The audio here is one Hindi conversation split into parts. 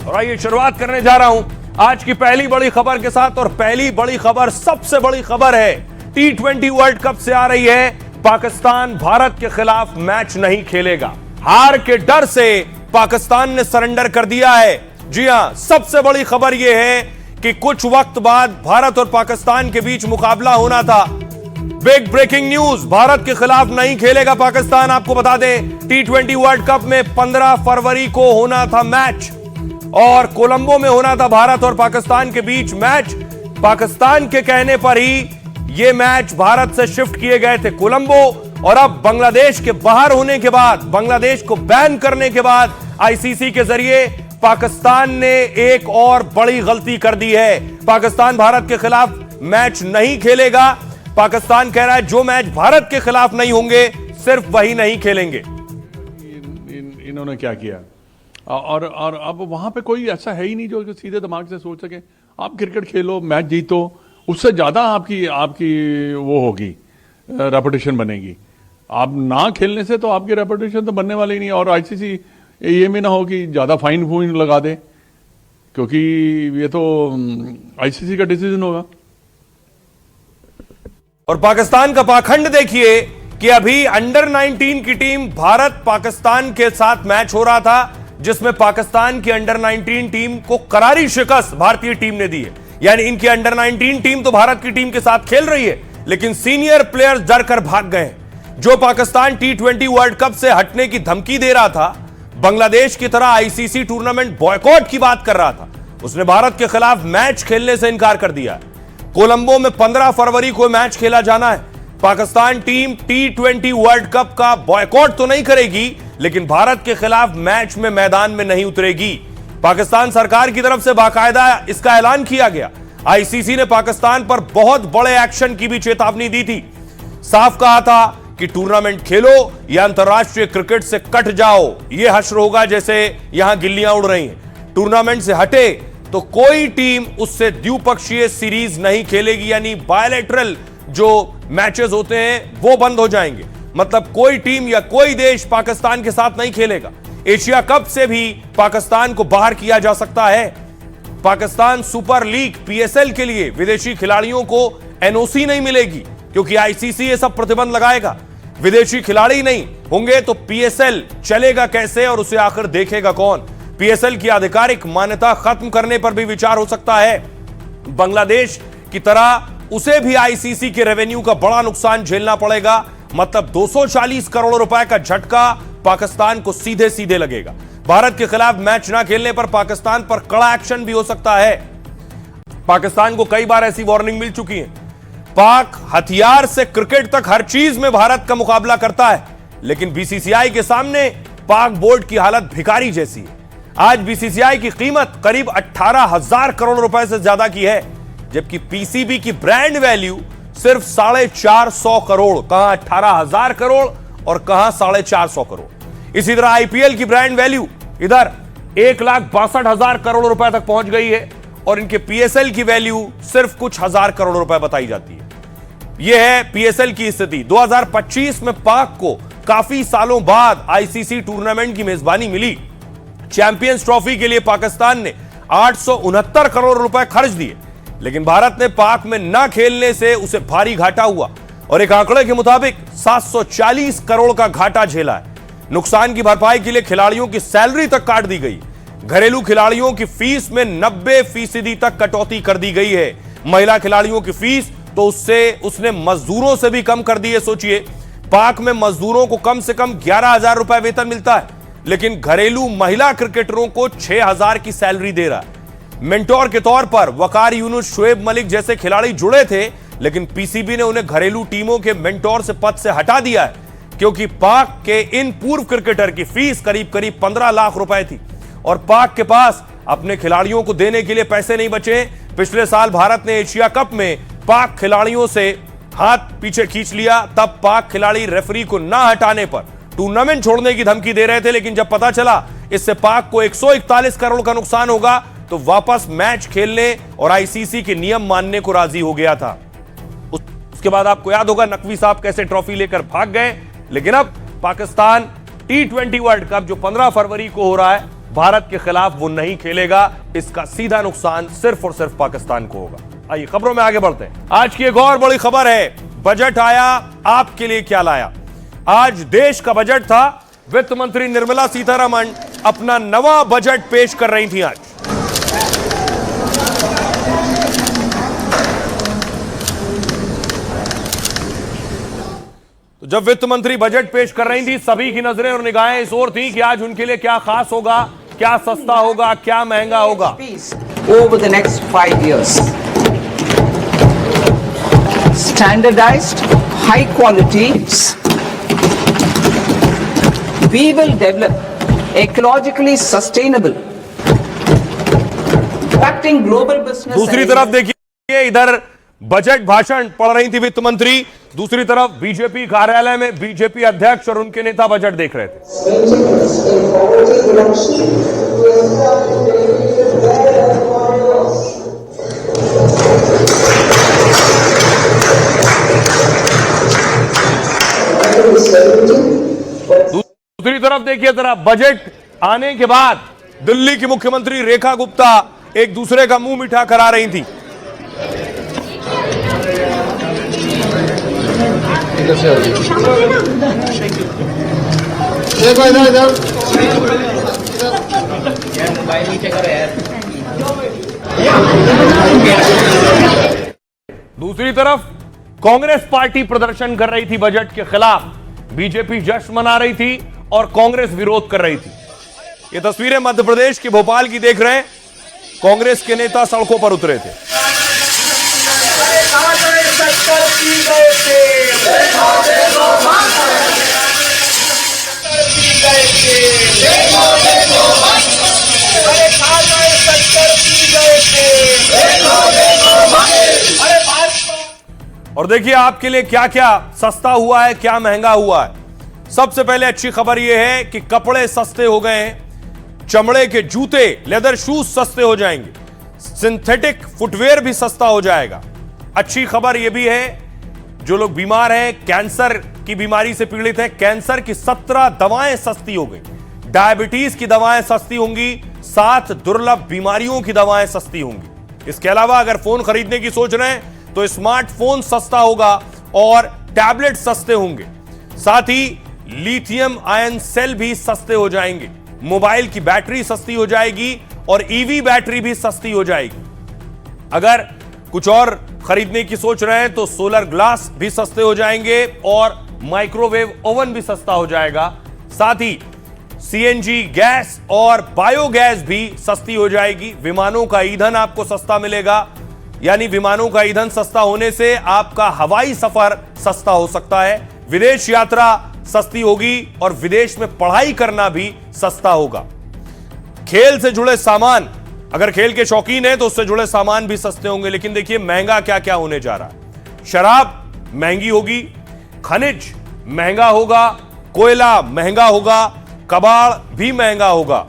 और आइए शुरुआत करने जा रहा हूं आज की पहली बड़ी खबर के साथ। और पहली बड़ी खबर, सबसे बड़ी खबर है, T20 वर्ल्ड कप से आ रही है। पाकिस्तान भारत के खिलाफ मैच नहीं खेलेगा। हार के डर से पाकिस्तान ने सरेंडर कर दिया है। जी हां, सबसे बड़ी खबर यह है कि कुछ वक्त बाद भारत और पाकिस्तान के बीच मुकाबला होना था। बिग ब्रेकिंग न्यूज, भारत के खिलाफ नहीं खेलेगा पाकिस्तान। आपको बता दें, T20 वर्ल्ड कप में 15 फरवरी को होना था मैच और कोलंबो में होना था भारत और पाकिस्तान के बीच मैच। पाकिस्तान के कहने पर ही यह मैच भारत से शिफ्ट किए गए थे कोलंबो। और अब बांग्लादेश के बाहर होने के बाद, बांग्लादेश को बैन करने के बाद आईसीसी के जरिए पाकिस्तान ने एक और बड़ी गलती कर दी है। पाकिस्तान भारत के खिलाफ मैच नहीं खेलेगा। पाकिस्तान कह रहा है जो मैच भारत के खिलाफ नहीं होंगे सिर्फ वही नहीं खेलेंगे। इन्होंने क्या किया और अब वहां पे कोई ऐसा है ही नहीं जो सीधे दिमाग से सोच सके। आप क्रिकेट खेलो, मैच जीतो, उससे ज्यादा आपकी वो होगी, रेपुटेशन बनेगी। आप ना खेलने से तो आपकी रेपुटेशन तो बनने वाली ही नहीं। और आईसीसी ये भी ना हो कि ज्यादा फाइन फूइन लगा दे, क्योंकि ये तो आईसीसी का डिसीजन होगा। और पाकिस्तान का पाखंड देखिए कि अभी अंडर 19 की टीम भारत पाकिस्तान के साथ मैच हो रहा था, जिसमें पाकिस्तान की अंडर 19 टीम को करारी शिकस्त भारतीय टीम ने दी है। यानी इनकी अंडर 19 टीम तो भारत की टीम के साथ खेल रही है, लेकिन सीनियर प्लेयर्स डर कर भाग गए। जो पाकिस्तान T20 वर्ल्ड कप से हटने की धमकी दे रहा था, बांग्लादेश की तरह आईसीसी टूर्नामेंट बॉयकॉट की बात कर रहा था, उसने भारत के खिलाफ मैच खेलने से इनकार कर दिया। कोलंबो में 15 फरवरी को मैच खेला जाना है। Pakistan team T20 world cup का बॉयकॉट तो नहीं करेगी, लेकिन भारत के खिलाफ मैच में मैदान में नहीं उतरेगी। पाकिस्तान सरकार की तरफ से बाकायदा इसका ऐलान किया गया। आईसीसी ने पाकिस्तान पर बहुत बड़े एक्शन की भी चेतावनी दी थी। साफ कहा था कि टूर्नामेंट खेलो या अंतरराष्ट्रीय क्रिकेट से कट जाओ। यह हश्र होगा जैसे यहां गिल्लियां उड़ रही हैं। टूर्नामेंट से हटे तो कोई टीम उससे द्विपक्षीय सीरीज नहीं खेलेगी, यानी बायलैटरल जो मैचेस होते हैं वो बंद हो जाएंगे। मतलब कोई टीम या कोई देश पाकिस्तान के साथ नहीं खेलेगा। एशिया कप से भी पाकिस्तान को बाहर किया जा सकता है। पाकिस्तान सुपर लीग PSL के लिए विदेशी खिलाड़ियों को एनओसी नहीं मिलेगी, क्योंकि आईसीसी ये सब प्रतिबंध लगाएगा। विदेशी खिलाड़ी नहीं होंगे तो PSL चलेगा कैसे और उसे आखिर देखेगा कौन? PSL की आधिकारिक मान्यता खत्म करने पर भी विचार हो सकता है। बांग्लादेश की तरह उसे भी आईसीसी के रेवेन्यू का बड़ा नुकसान झेलना पड़ेगा। मतलब 240 करोड़ रुपए का झटका पाकिस्तान को सीधे सीधे लगेगा। भारत के खिलाफ मैच ना खेलने पर पाकिस्तान पर कड़ा एक्शन भी हो सकता है। पाकिस्तान को कई बार ऐसी वार्निंग मिल चुकी है। पाक हथियार से क्रिकेट तक हर चीज में भारत का मुकाबला करता है, लेकिन बीसीसीआई के सामने पाक बोर्ड की हालत भिखारी जैसी है। आज बीसीसीआई की कीमत करीब 18,000 करोड़ रुपए से ज्यादा की है, जबकि पीसीबी की ब्रांड वैल्यू सिर्फ 450 करोड़। कहां 18,000 करोड़ और कहां 450 करोड़। इसी तरह आईपीएल की ब्रांड वैल्यू इधर 1,62,000 करोड़ रुपए तक पहुंच गई है और इनके पीएसएल की वैल्यू सिर्फ कुछ हजार करोड़ रुपए बताई जाती है। यह है पीएसएल की स्थिति। 2025 में पाक को काफी सालों बाद आईसीसी टूर्नामेंट की मेजबानी मिली। चैंपियंस ट्रॉफी के लिए पाकिस्तान ने 869 करोड़ रुपए खर्च दिए, लेकिन भारत ने पाक में ना खेलने से उसे भारी घाटा हुआ और एक आंकड़े के मुताबिक 740 करोड़ का घाटा झेला है। नुकसान की भरपाई के लिए खिलाड़ियों की सैलरी तक काट दी गई। घरेलू खिलाड़ियों की फीस में 90% तक कटौती कर दी गई है। महिला खिलाड़ियों की फीस तो उसने मजदूरों से भी कम कर दी है। सोचिए, पाक में मजदूरों को कम से कम 11,000 रुपए वेतन मिलता है, लेकिन घरेलू महिला क्रिकेटरों को 6,000 की सैलरी दे रहा है। मेंटोर के तौर पर वकार यूनुस, शोएब मलिक जैसे खिलाड़ी जुड़े थे, लेकिन पीसीबी ने उन्हें घरेलू टीमों के मेंटोर से पद से हटा दिया है, क्योंकि पाक के इन पूर्व क्रिकेटर की फीस करीब 15 लाख रुपए थी और पाक के पास अपने खिलाड़ियों को देने के लिए पैसे नहीं बचे। पिछले साल भारत ने एशिया कप में पाक खिलाड़ियों से हाथ पीछे खींच लिया। तब पाक खिलाड़ी रेफरी को ना हटाने पर टूर्नामेंट छोड़ने की धमकी दे रहे थे, लेकिन जब पता चला इससे पाक को 141 करोड़ का नुकसान होगा तो वापस मैच खेलने और आईसीसी के नियम मानने को राजी हो गया था। उसके बाद आपको याद होगा नकवी साहब कैसे ट्रॉफी लेकर भाग गए। लेकिन अब पाकिस्तान T20 वर्ल्ड कप जो 15 फरवरी को हो रहा है भारत के खिलाफ वो नहीं खेलेगा। इसका सीधा नुकसान सिर्फ और सिर्फ पाकिस्तान को होगा। आइए खबरों में आगे बढ़ते हैं। आज की एक और बड़ी खबर है, बजट आया, आपके लिए क्या लाया। आज देश का बजट था, वित्त मंत्री निर्मला सीतारमण अपना नवा बजट पेश कर रही थी आज। तो जब वित्त मंत्री बजट पेश कर रही थी, सभी की नजरें और निगाहें इस ओर थी कि आज उनके लिए क्या खास होगा, क्या सस्ता होगा, क्या महंगा होगा। Over the next 5 years, standardized, high quality, we will develop ecologically sustainable, impacting global business. दूसरी तरफ देखिए, इधर बजट भाषण पढ़ रही थी वित्त मंत्री, दूसरी तरफ बीजेपी कार्यालय में बीजेपी अध्यक्ष और उनके नेता बजट देख रहे थे। दूसरी तरफ देखिए जरा, बजट आने के बाद दिल्ली की मुख्यमंत्री रेखा गुप्ता एक दूसरे का मुंह मीठा करा रही थी। दूसरी तरफ कांग्रेस पार्टी प्रदर्शन कर रही थी बजट के खिलाफ, बीजेपी जश्न मना रही थी और कांग्रेस विरोध कर रही थी। ये तस्वीरें मध्य प्रदेश के भोपाल की देख रहे हैं, कांग्रेस के नेता सड़कों पर उतरे थे। और देखिए आपके लिए क्या क्या सस्ता हुआ है, क्या महंगा हुआ है। सबसे पहले अच्छी खबर यह है कि कपड़े सस्ते हो गए हैं, चमड़े के जूते, लेदर शूज सस्ते हो जाएंगे, सिंथेटिक फुटवेयर भी सस्ता हो जाएगा। अच्छी खबर यह भी है, जो लोग बीमार हैं, कैंसर की बीमारी से पीड़ित हैं, कैंसर की 17 दवाएं सस्ती हो गई, डायबिटीज की दवाएं सस्ती होंगी, 7 दुर्लभ बीमारियों की दवाएं सस्ती होंगी। इसके अलावा अगर फोन खरीदने की सोच रहे हैं तो स्मार्टफोन सस्ता होगा और टैबलेट सस्ते होंगे। साथ ही लिथियम आयन सेल भी सस्ते हो जाएंगे, मोबाइल की बैटरी सस्ती हो जाएगी और ईवी बैटरी भी सस्ती हो जाएगी। अगर कुछ और खरीदने की सोच रहे हैं तो सोलर ग्लास भी सस्ते हो जाएंगे और माइक्रोवेव ओवन भी सस्ता हो जाएगा। साथ ही सीएनजी गैस और बायोगैस भी सस्ती हो जाएगी। विमानों का ईंधन आपको सस्ता मिलेगा, यानी विमानों का ईंधन सस्ता होने से आपका हवाई सफर सस्ता हो सकता है, विदेश यात्रा सस्ती होगी और विदेश में पढ़ाई करना भी सस्ता होगा। खेल से जुड़े सामान, अगर खेल के शौकीन हैं तो उससे जुड़े सामान भी सस्ते होंगे। लेकिन देखिए महंगा क्या क्या होने जा रहा है। शराब महंगी होगी, खनिज महंगा होगा, कोयला महंगा होगा, कबाड़ भी महंगा होगा।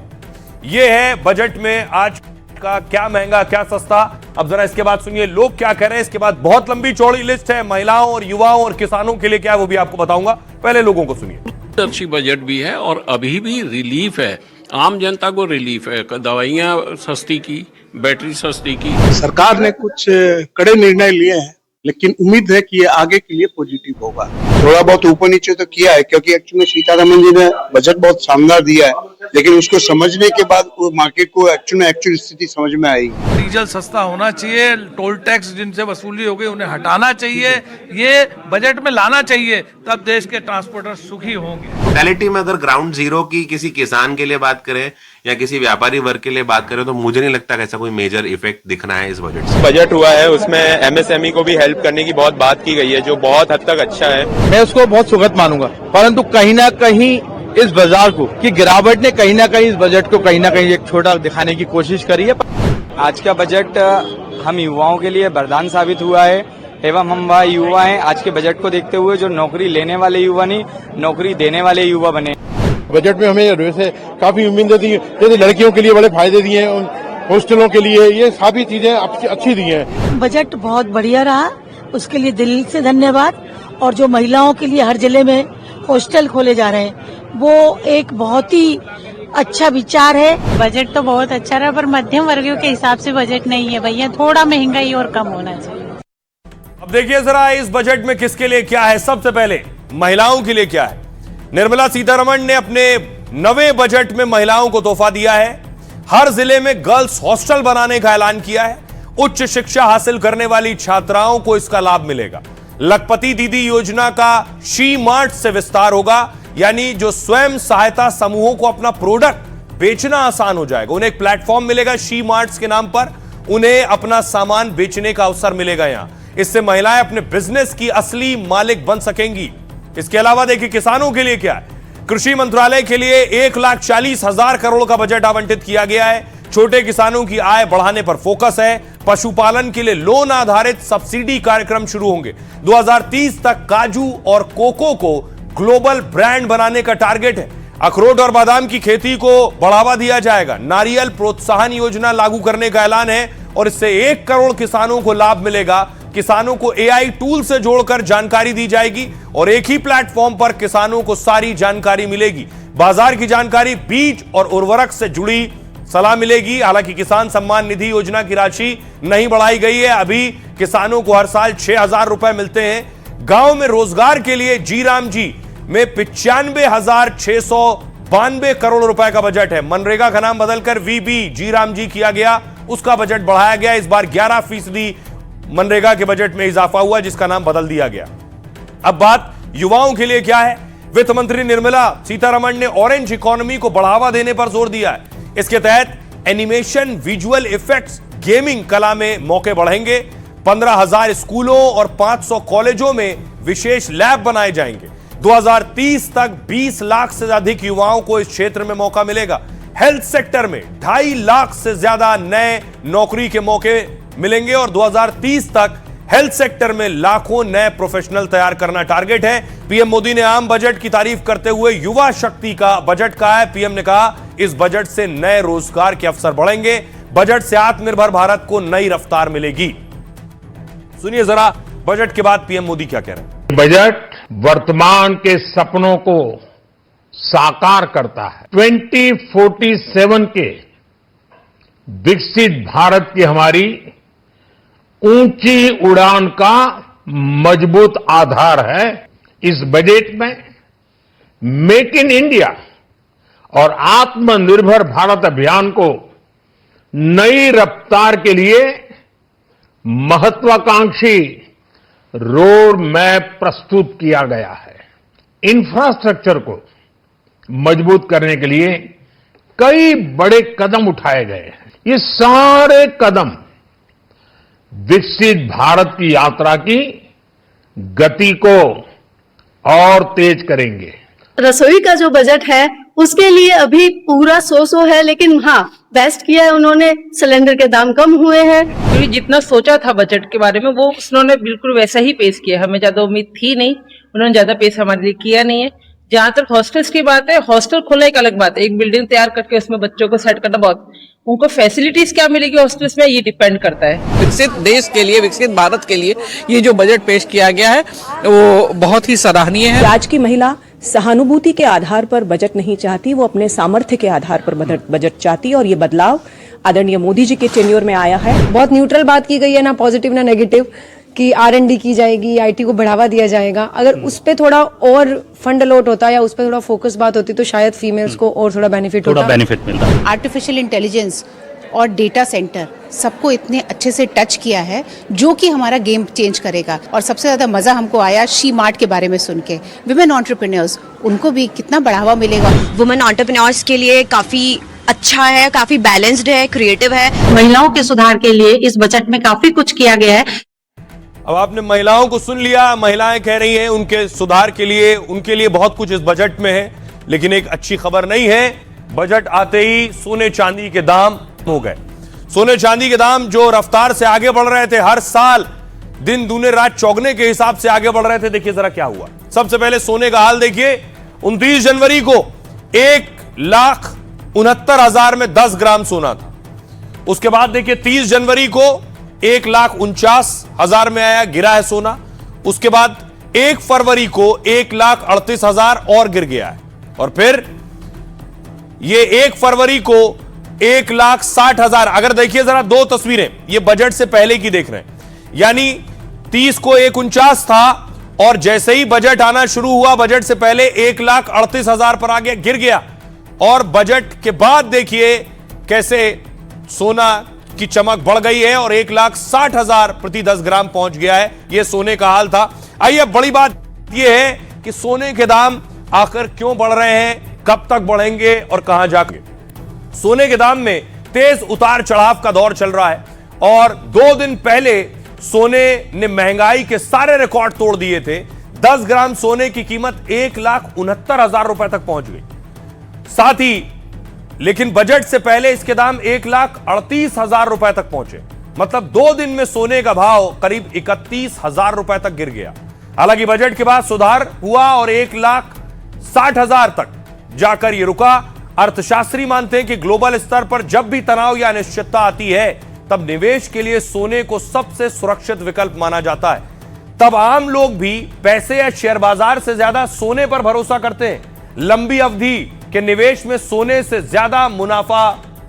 यह है बजट में आज का क्या महंगा क्या सस्ता। अब जरा इसके बाद सुनिए लोग क्या कह रहे हैं। इसके बाद बहुत लंबी चौड़ी लिस्ट है, महिलाओं और युवाओं और किसानों के लिए क्या है वो भी आपको बताऊंगा। पहले लोगों को सुनिए। अच्छी बजट भी है और अभी भी रिलीफ है, आम जनता को रिलीफ है। दवाइयाँ सस्ती की, बैटरी सस्ती की। सरकार ने कुछ कड़े निर्णय लिए हैं, लेकिन उम्मीद है कि ये आगे के लिए पॉजिटिव होगा। थोड़ा बहुत ऊपर नीचे तो किया है, क्योंकि एक्चुअली सीतारमण जी ने बजट बहुत शानदार दिया है, लेकिन उसको समझने के बाद वो मार्केट को एक्चुअल स्थिति समझ में आई। डीजल सस्ता होना चाहिए, टोल टैक्स जिनसे वसूली हो गई उन्हें हटाना चाहिए, ये बजट में लाना चाहिए, तब देश के ट्रांसपोर्टर सुखी होंगे। टोटलिटी में अगर ग्राउंड जीरो की किसी किसान के लिए बात करें या किसी व्यापारी वर्ग के लिए बात करें तो मुझे नहीं लगता कि ऐसा कोई मेजर इफेक्ट दिखना है इस बजट से। बजट हुआ है उसमें एमएसएमई को भी हेल्प करने की बहुत बात की गई है, जो बहुत हद तक अच्छा है। मैं उसको बहुत सुखद मानूंगा, परंतु कहीं ना कहीं इस बाजार को कि गिरावट ने कहीं ना कहीं इस बजट को कहीं ना कहीं एक छोटा दिखाने की कोशिश करी है। आज का बजट हम युवाओं के लिए वरदान साबित हुआ है एवं हम वह युवा हैं आज के बजट को देखते हुए जो नौकरी लेने वाले युवा नहीं, नौकरी देने वाले युवा बने। बजट में हमें वैसे काफी उम्मीदें दी, जैसे लड़कियों के लिए बड़े फायदे दिए हैं, हॉस्टलों के लिए, ये सभी चीजें अच्छी दी हैं। बजट बहुत बढ़िया रहा, उसके लिए दिल से धन्यवाद। और जो महिलाओं के लिए हर जिले में हॉस्टल खोले जा रहे हैं वो एक बहुत ही अच्छा विचार है। बजट तो बहुत अच्छा रहा, पर मध्यम वर्गीयों के हिसाब से बजट नहीं है भैया, थोड़ा महंगाई और कम होना चाहिए। अब देखिए जरा इस बजट में किसके लिए क्या है। सबसे पहले महिलाओं के लिए क्या है। निर्मला सीतारमण ने अपने नवे बजट में महिलाओं को तोहफा दिया है। हर जिले में गर्ल्स हॉस्टल बनाने का ऐलान किया है। उच्च शिक्षा हासिल करने वाली छात्राओं को इसका लाभ मिलेगा। लखपति दीदी योजना का शी मार्ट से विस्तार होगा, यानी जो स्वयं सहायता समूहों को अपना प्रोडक्ट बेचना आसान हो जाएगा। उन्हें एक प्लेटफॉर्म मिलेगा शी मार्ट्स के नाम पर, उन्हें अपना सामान बेचने का अवसर मिलेगा। यहां इससे महिलाएं अपने बिजनेस की असली मालिक बन सकेंगी। इसके अलावा देखिए किसानों के लिए क्या है। कृषि मंत्रालय के लिए 1,40,000 करोड़ का बजट आवंटित किया गया है। छोटे किसानों की आय बढ़ाने पर फोकस है। पशुपालन के लिए लोन आधारित सब्सिडी कार्यक्रम शुरू होंगे। 2030 तक काजू और कोको को ग्लोबल ब्रांड बनाने का टारगेट है। अखरोट और बादाम की खेती को बढ़ावा दिया जाएगा। नारियल प्रोत्साहन योजना लागू करने का ऐलान है और इससे 1 करोड़ किसानों को लाभ मिलेगा। किसानों को एआई टूल से जोड़कर जानकारी दी जाएगी और एक ही प्लेटफॉर्म पर किसानों को सारी जानकारी मिलेगी। बाजार की जानकारी, बीज और उर्वरक से जुड़ी सलाह मिलेगी। हालांकि किसान सम्मान निधि योजना की राशि नहीं बढ़ाई गई है। अभी किसानों को हर साल 6,000 रुपए मिलते हैं। गांव में रोजगार के लिए जी राम जी में 95,692 करोड़ रुपए का बजट है। मनरेगा का नाम बदलकर वीबी जी राम जी किया गया, उसका बजट बढ़ाया गया। इस बार 11% मनरेगा के बजट में इजाफा हुआ, जिसका नाम बदल दिया गया। अब बात युवाओं के लिए क्या है। वित्त मंत्री निर्मला सीतारमण ने ऑरेंज इकोनॉमी को बढ़ावा देने पर जोर दिया है। इसके तहत एनिमेशन, विजुअल इफेक्ट्स, गेमिंग, कला में मौके बढ़ेंगे। 15,000 स्कूलों और 500 कॉलेजों में विशेष लैब बनाए जाएंगे। 2030 तक 20 लाख से अधिक युवाओं को इस क्षेत्र में मौका मिलेगा। हेल्थ सेक्टर में 2.5 लाख से ज्यादा नए नौकरी के मौके मिलेंगे और 2030 तक हेल्थ सेक्टर में लाखों नए प्रोफेशनल तैयार करना टारगेट है। पीएम मोदी ने आम बजट की तारीफ करते हुए युवा शक्ति का बजट कहा है। पीएम ने कहा इस बजट से नए रोजगार के अवसर बढ़ेंगे। बजट से आत्मनिर्भर भारत को नई रफ्तार मिलेगी। सुनिए जरा बजट के बाद पीएम मोदी क्या कह रहे हैं। बजट वर्तमान के सपनों को साकार करता है। 2047 के विकसित भारत की हमारी ऊंची उड़ान का मजबूत आधार है। इस बजट में मेक इन इंडिया और आत्मनिर्भर भारत अभियान को नई रफ्तार के लिए महत्वाकांक्षी रोड मैप प्रस्तुत किया गया है। इंफ्रास्ट्रक्चर को मजबूत करने के लिए कई बड़े कदम उठाए गए हैं। ये सारे कदम विकसित भारत की यात्रा की गति को और तेज करेंगे। रसोई का जो बजट है उसके लिए अभी पूरा 100 है, लेकिन हाँ बेस्ट किया है उन्होंने। सिलेंडर के दाम कम हुए हैं। क्योंकि जितना सोचा था बजट के बारे में वो उन्होंने बिल्कुल वैसा ही पेश किया। हमें ज्यादा उम्मीद थी नहीं, उन्होंने ज्यादा पेश हमारे लिए किया नहीं है। जहां तक हॉस्टल्स की बात है, हॉस्टल खोलना एक अलग बात है। एक बिल्डिंग तैयार करके उसमें बच्चों को सेट करना बहुत, उनको फैसिलिटीज क्या मिलेगी हॉस्टल्स में ये डिपेंड करता है। विकसित देश के लिए, विकसित भारत के लिए ये जो बजट पेश किया गया है वो बहुत ही सराहनीय है। आज की महिला सहानुभूति के आधार पर बजट नहीं चाहती, वो अपने सामर्थ्य के आधार पर बजट चाहती है और ये बदलाव आदरणीय मोदी जी के टेन्योर में आया है। बहुत न्यूट्रल बात की गई है, ना पॉजिटिव ना नेगेटिव, कि R&D की जाएगी, IT को बढ़ावा दिया जाएगा। अगर उस पे थोड़ा और फंड अलॉट होता या उस पे थोड़ा फोकस बात होती तो शायद फीमेल्स को और थोड़ा बेनिफिट मिलता। आर्टिफिशियल इंटेलिजेंस और डेटा सेंटर सबको इतने अच्छे से टच किया है जो कि हमारा गेम चेंज करेगा। और सबसे ज्यादा मजा हमको आया शी मार्ट के बारे में सुन के। वुमेन एंटरप्रेन्योर्स, उनको भी कितना बढ़ावा मिलेगा। वुमेन एंटरप्रेन्योर्स के लिए काफी अच्छा है, काफी बैलेंस्ड है, क्रिएटिव है। महिलाओं के सुधार के लिए इस बजट में काफी कुछ किया गया है। अब आपने महिलाओं को सुन लिया। महिलाएं कह रही हैं उनके सुधार के लिए, उनके लिए बहुत कुछ इस बजट में है। लेकिन एक अच्छी खबर नहीं है, बजट आते ही सोने चांदी के दाम हो गए। सोने चांदी के दाम जो रफ्तार से आगे बढ़ रहे थे, हर साल दिन दूने रात चौगने के हिसाब से आगे बढ़ रहे थे, देखिए जरा क्या हुआ। सबसे पहले सोने का हाल देखिए। 29 जनवरी को 1,69,000 में 10 ग्राम सोना था। उसके बाद देखिए 30 जनवरी को 1,49,000 में आया, गिरा है सोना। उसके बाद 1 फरवरी को 1,38,000 और गिर गया है। और फिर ये 1 फरवरी को 1,60,000, अगर देखिए जरा दो तस्वीरें, ये बजट से पहले की देख रहे हैं, यानी 30 को 1,49 था और जैसे ही बजट आना शुरू हुआ, बजट से पहले 1,38,000 पर आ गया, गिर गया। और बजट के बाद देखिए कैसे सोना की चमक बढ़ गई है और 1,60,000 प्रति 10 ग्राम पहुंच गया है। यह सोने का हाल था। आइए, बड़ी बात यह है कि सोने के दाम आखिर क्यों बढ़ रहे हैं, कब तक बढ़ेंगे और कहां जाके। सोने के दाम में तेज उतार चढ़ाव का दौर चल रहा है और 2 दिन पहले सोने ने महंगाई के सारे रिकॉर्ड तोड़ दिए थे। 10 ग्राम सोने की कीमत 1,69,000 रुपए तक पहुंच गई। साथ ही लेकिन बजट से पहले इसके दाम 1,38,000 रुपए तक पहुंचे। मतलब 2 दिन में सोने का भाव करीब 31,000 रुपए तक गिर गया। हालांकि बजट के बाद सुधार हुआ और 1,60,000 तक जाकर यह रुका। अर्थशास्त्री मानते हैं कि ग्लोबल स्तर पर जब भी तनाव या अनिश्चितता आती है, तब निवेश के लिए सोने को सबसे सुरक्षित विकल्प माना जाता है। तब आम लोग भी पैसे या शेयर बाजार से ज्यादा सोने पर भरोसा करते हैं। लंबी अवधि के निवेश में सोने से ज्यादा मुनाफा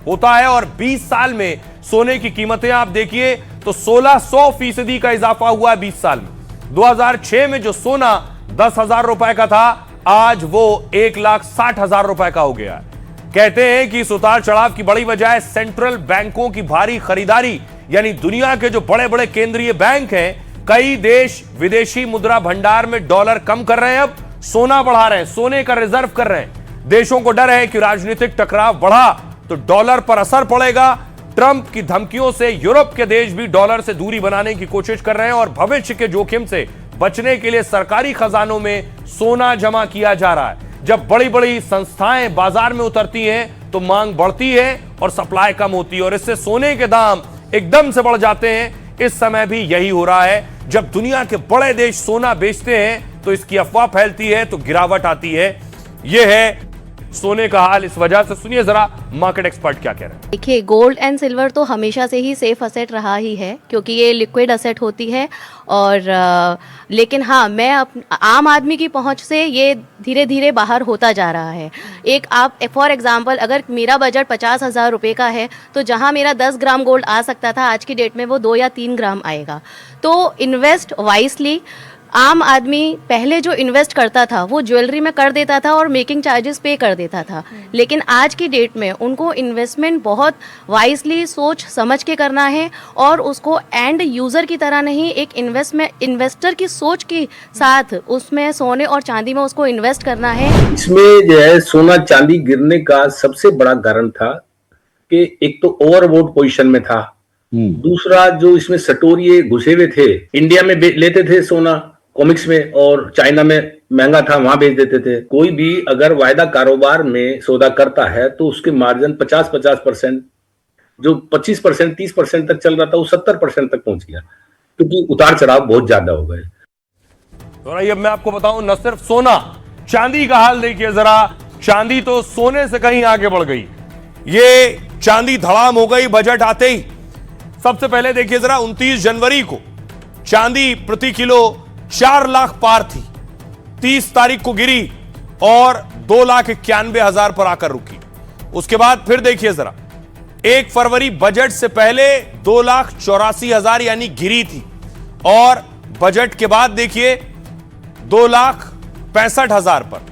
होता है और 20 साल में सोने की कीमतें आप देखिए तो 1600% का इजाफा हुआ है 20 साल में। 2006 में जो सोना 10,000 रुपए का था, आज वो 1,60,000 रुपए का हो गया है। कहते हैं कि इस उतार चढ़ाव की बड़ी वजह है सेंट्रल बैंकों की भारी खरीदारी, यानी दुनिया के जो बड़े बड़े केंद्रीय बैंक हैं, कई देश विदेशी मुद्रा भंडार में डॉलर कम कर रहे हैं, अब सोना बढ़ा रहे हैं, सोने का रिजर्व कर रहे हैं। देशों को डर है कि राजनीतिक टकराव बढ़ा तो डॉलर पर असर पड़ेगा। ट्रंप की धमकियों से यूरोप के देश भी डॉलर से दूरी बनाने की कोशिश कर रहे हैं और भविष्य के जोखिम से बचने के लिए सरकारी खजानों में सोना जमा किया जा रहा है। जब बड़ी बड़ी संस्थाएं बाजार में उतरती हैं तो मांग बढ़ती है और सप्लाई कम होती है और इससे सोने के दाम एकदम से बढ़ जाते हैं। इस समय भी यही हो रहा है। जब दुनिया के बड़े देश सोना बेचते हैं तो इसकी अफवाह फैलती है तो गिरावट आती है। यह है सोने का हाल इस वजह से। सुनिए जरा मार्केट एक्सपर्ट क्या कह रहे हैं। देखिए, गोल्ड एंड सिल्वर तो हमेशा से ही सेफ असेट रहा ही है क्योंकि ये लिक्विड असेट होती है और लेकिन हाँ, मैं आम आदमी की पहुंच से ये धीरे धीरे बाहर होता जा रहा है। एक आप फॉर एग्जांपल, अगर मेरा बजट 50,000 रुपये का है तो जहां मेरा 10 ग्राम गोल्ड आ सकता था, आज की डेट में वो 2 या 3 ग्राम आएगा। तो इन्वेस्ट वाइसली। आम आदमी पहले जो इन्वेस्ट करता था वो ज्वेलरी में कर देता था और मेकिंग चार्जेस पे कर देता था, लेकिन आज की डेट में उनको इन्वेस्टमेंट बहुत वाइजली सोच समझ के करना है और उसको एंड यूज़र की तरह नहीं, एक इन्वेस्टर की सोच के साथ उसमें सोने और चांदी में उसको इन्वेस्ट करना है। इसमें जो है सोना चांदी गिरने का सबसे बड़ा कारण था कि एक तो ओवरबोट पोजीशन में था, दूसरा जो इसमें सटोरिये घुसे हुए थे, इंडिया में लेते थे सोना कॉमिक्स में और चाइना में महंगा था, वहां बेच देते थे। कोई भी अगर वायदा कारोबार में सौदा करता है तो उसके मार्जिन 50% जो 25% 30% तक चल रहा था वो 70% तक पहुंच गया क्योंकि उतार चढ़ाव बहुत ज्यादा हो गए। तो अब मैं आपको बताऊं, न सिर्फ सोना, चांदी का हाल देखिए जरा। चांदी तो सोने से कहीं आगे बढ़ गई। ये चांदी धड़ाम हो गई बजट आते ही। सबसे पहले देखिए जरा, 29 जनवरी को चांदी प्रति किलो 4 लाख पार थी, 30 तारीख को गिरी और 2,91,000 पर आकर रुकी। उसके बाद फिर देखिए जरा, 1 फरवरी बजट से पहले 2,84,000 यानी गिरी थी और बजट के बाद देखिए 2,65,000 पर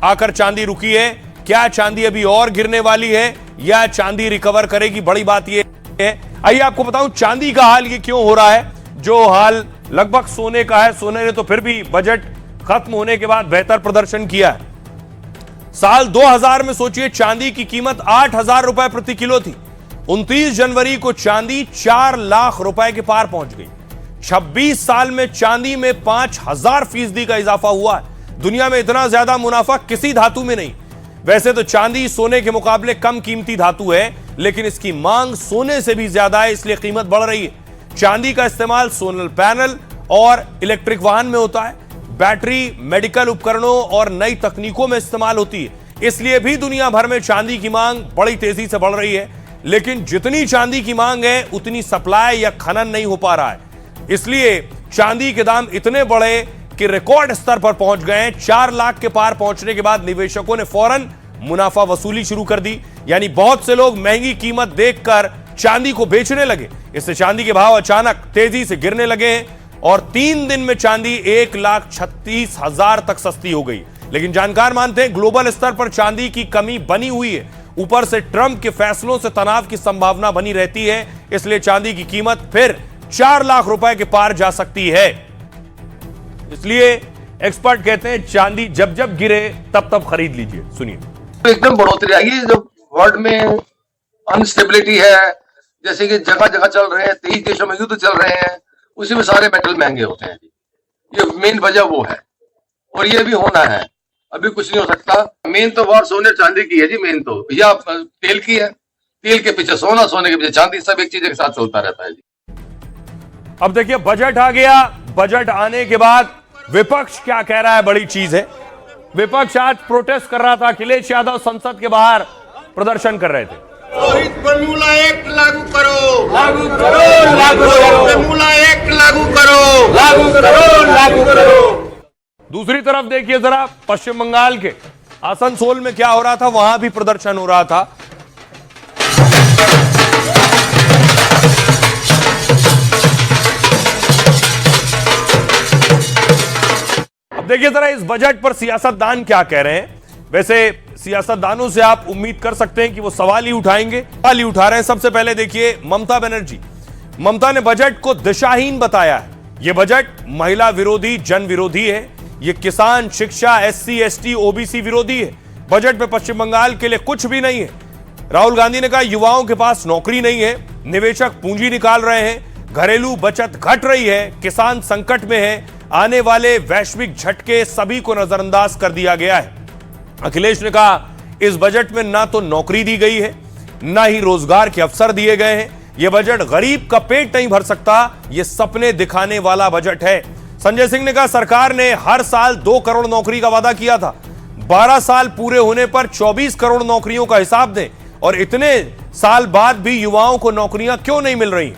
आकर चांदी रुकी है। क्या चांदी अभी और गिरने वाली है या चांदी रिकवर करेगी? बड़ी बात यह है। आइए आपको बताऊं चांदी का हाल ये क्यों हो रहा है, जो हाल लगभग सोने का है। सोने ने तो फिर भी बजट खत्म होने के बाद बेहतर प्रदर्शन किया है। साल 2000 में सोचिए चांदी की कीमत 8,000 रुपए प्रति किलो थी। 29 जनवरी को चांदी 4 लाख रुपए के पार पहुंच गई। 26 साल में चांदी में 5,000% का इजाफा हुआ है। दुनिया में इतना ज्यादा मुनाफा किसी धातु में नहीं। वैसे तो चांदी सोने के मुकाबले कम कीमती धातु है, लेकिन इसकी मांग सोने से भी ज्यादा है, इसलिए कीमत बढ़ रही है। चांदी का इस्तेमाल सोलर पैनल और इलेक्ट्रिक वाहन में होता है, बैटरी, मेडिकल उपकरणों और नई तकनीकों में इस्तेमाल होती है। इसलिए भी दुनिया भर में चांदी की मांग बड़ी तेजी से बढ़ रही है। लेकिन जितनी चांदी की मांग है उतनी सप्लाई या खनन नहीं हो पा रहा है। इसलिए चांदी के दाम इतने बढ़े कि रिकॉर्ड स्तर पर पहुंच गए हैं। 4 लाख के पार पहुंचने के बाद निवेशकों ने फौरन मुनाफा वसूली शुरू कर दी, यानी बहुत से लोग महंगी कीमत देखकर चांदी को बेचने लगे। इससे चांदी के भाव अचानक तेजी से गिरने लगे हैं और 3 दिन में चांदी 1,36,000 तक सस्ती हो गई। लेकिन जानकार मानते हैं ग्लोबल स्तर पर चांदी की कमी बनी हुई है। ऊपर से ट्रंप के फैसलों से तनाव की संभावना बनी रहती है, इसलिए चांदी की कीमत फिर 4 लाख रुपए के पार जा सकती है। इसलिए एक्सपर्ट कहते हैं चांदी जब जब गिरे तब तब खरीद लीजिए। सुनिए। एकदम बढ़ोतरी आएगी जब वर्ल्ड में अनस्टेबिलिटी है, जैसे कि जगह जगह चल रहे हैं, 23 देशों में युद्ध चल रहे हैं, उसी में सारे मेटल महंगे होते हैं। ये मेन वजह वो है और ये भी होना है, अभी कुछ नहीं हो सकता। मेन तो वार सोने चांदी की है जी, मेन तो या तेल की है, तेल के पीछे सोना, सोने के पीछे चांदी, सब एक चीज के साथ चलता रहता है जी। अब देखिए बजट आ गया। बजट आने के बाद विपक्ष क्या कह रहा है, बड़ी चीज है। विपक्ष आज प्रोटेस्ट कर रहा था। अखिलेश यादव संसद के बाहर प्रदर्शन कर रहे थे। फॉर्मूला 1 लागू करो, लागू करो, लागू करो, फॉर्मूला 1 लागू करो, लागू करो, लागू करो। दूसरी तरफ देखिए जरा, पश्चिम बंगाल के आसनसोल में क्या हो रहा था, वहां भी प्रदर्शन हो रहा था। अब देखिए जरा इस बजट पर सियासतदान क्या कह रहे हैं। वैसे सियासतदानों से आप उम्मीद कर सकते हैं कि वो सवाल ही उठाएंगे, सवाल ही उठा रहे हैं। सबसे पहले देखिए ममता बनर्जी। ममता ने बजट को दिशाहीन बताया है। यह बजट महिला विरोधी, जन विरोधी है। यह किसान, शिक्षा, SC, ST, OBC विरोधी है। बजट में पश्चिम बंगाल के लिए कुछ भी नहीं है। राहुल गांधी ने कहा युवाओं के पास नौकरी नहीं है, निवेशक पूंजी निकाल रहे हैं, घरेलू बचत घट रही है, किसान संकट में है, आने वाले वैश्विक झटके सभी को नजरअंदाज कर दिया गया है। अखिलेश ने कहा इस बजट में ना तो नौकरी दी गई है, ना ही रोजगार के अवसर दिए गए हैं। यह बजट गरीब का पेट नहीं भर सकता, यह सपने दिखाने वाला बजट है। संजय सिंह ने कहा सरकार ने हर साल 2 करोड़ नौकरी का वादा किया था। 12 साल पूरे होने पर 24 करोड़ नौकरियों का हिसाब दें और इतने साल बाद भी युवाओं को नौकरियां क्यों नहीं मिल रही।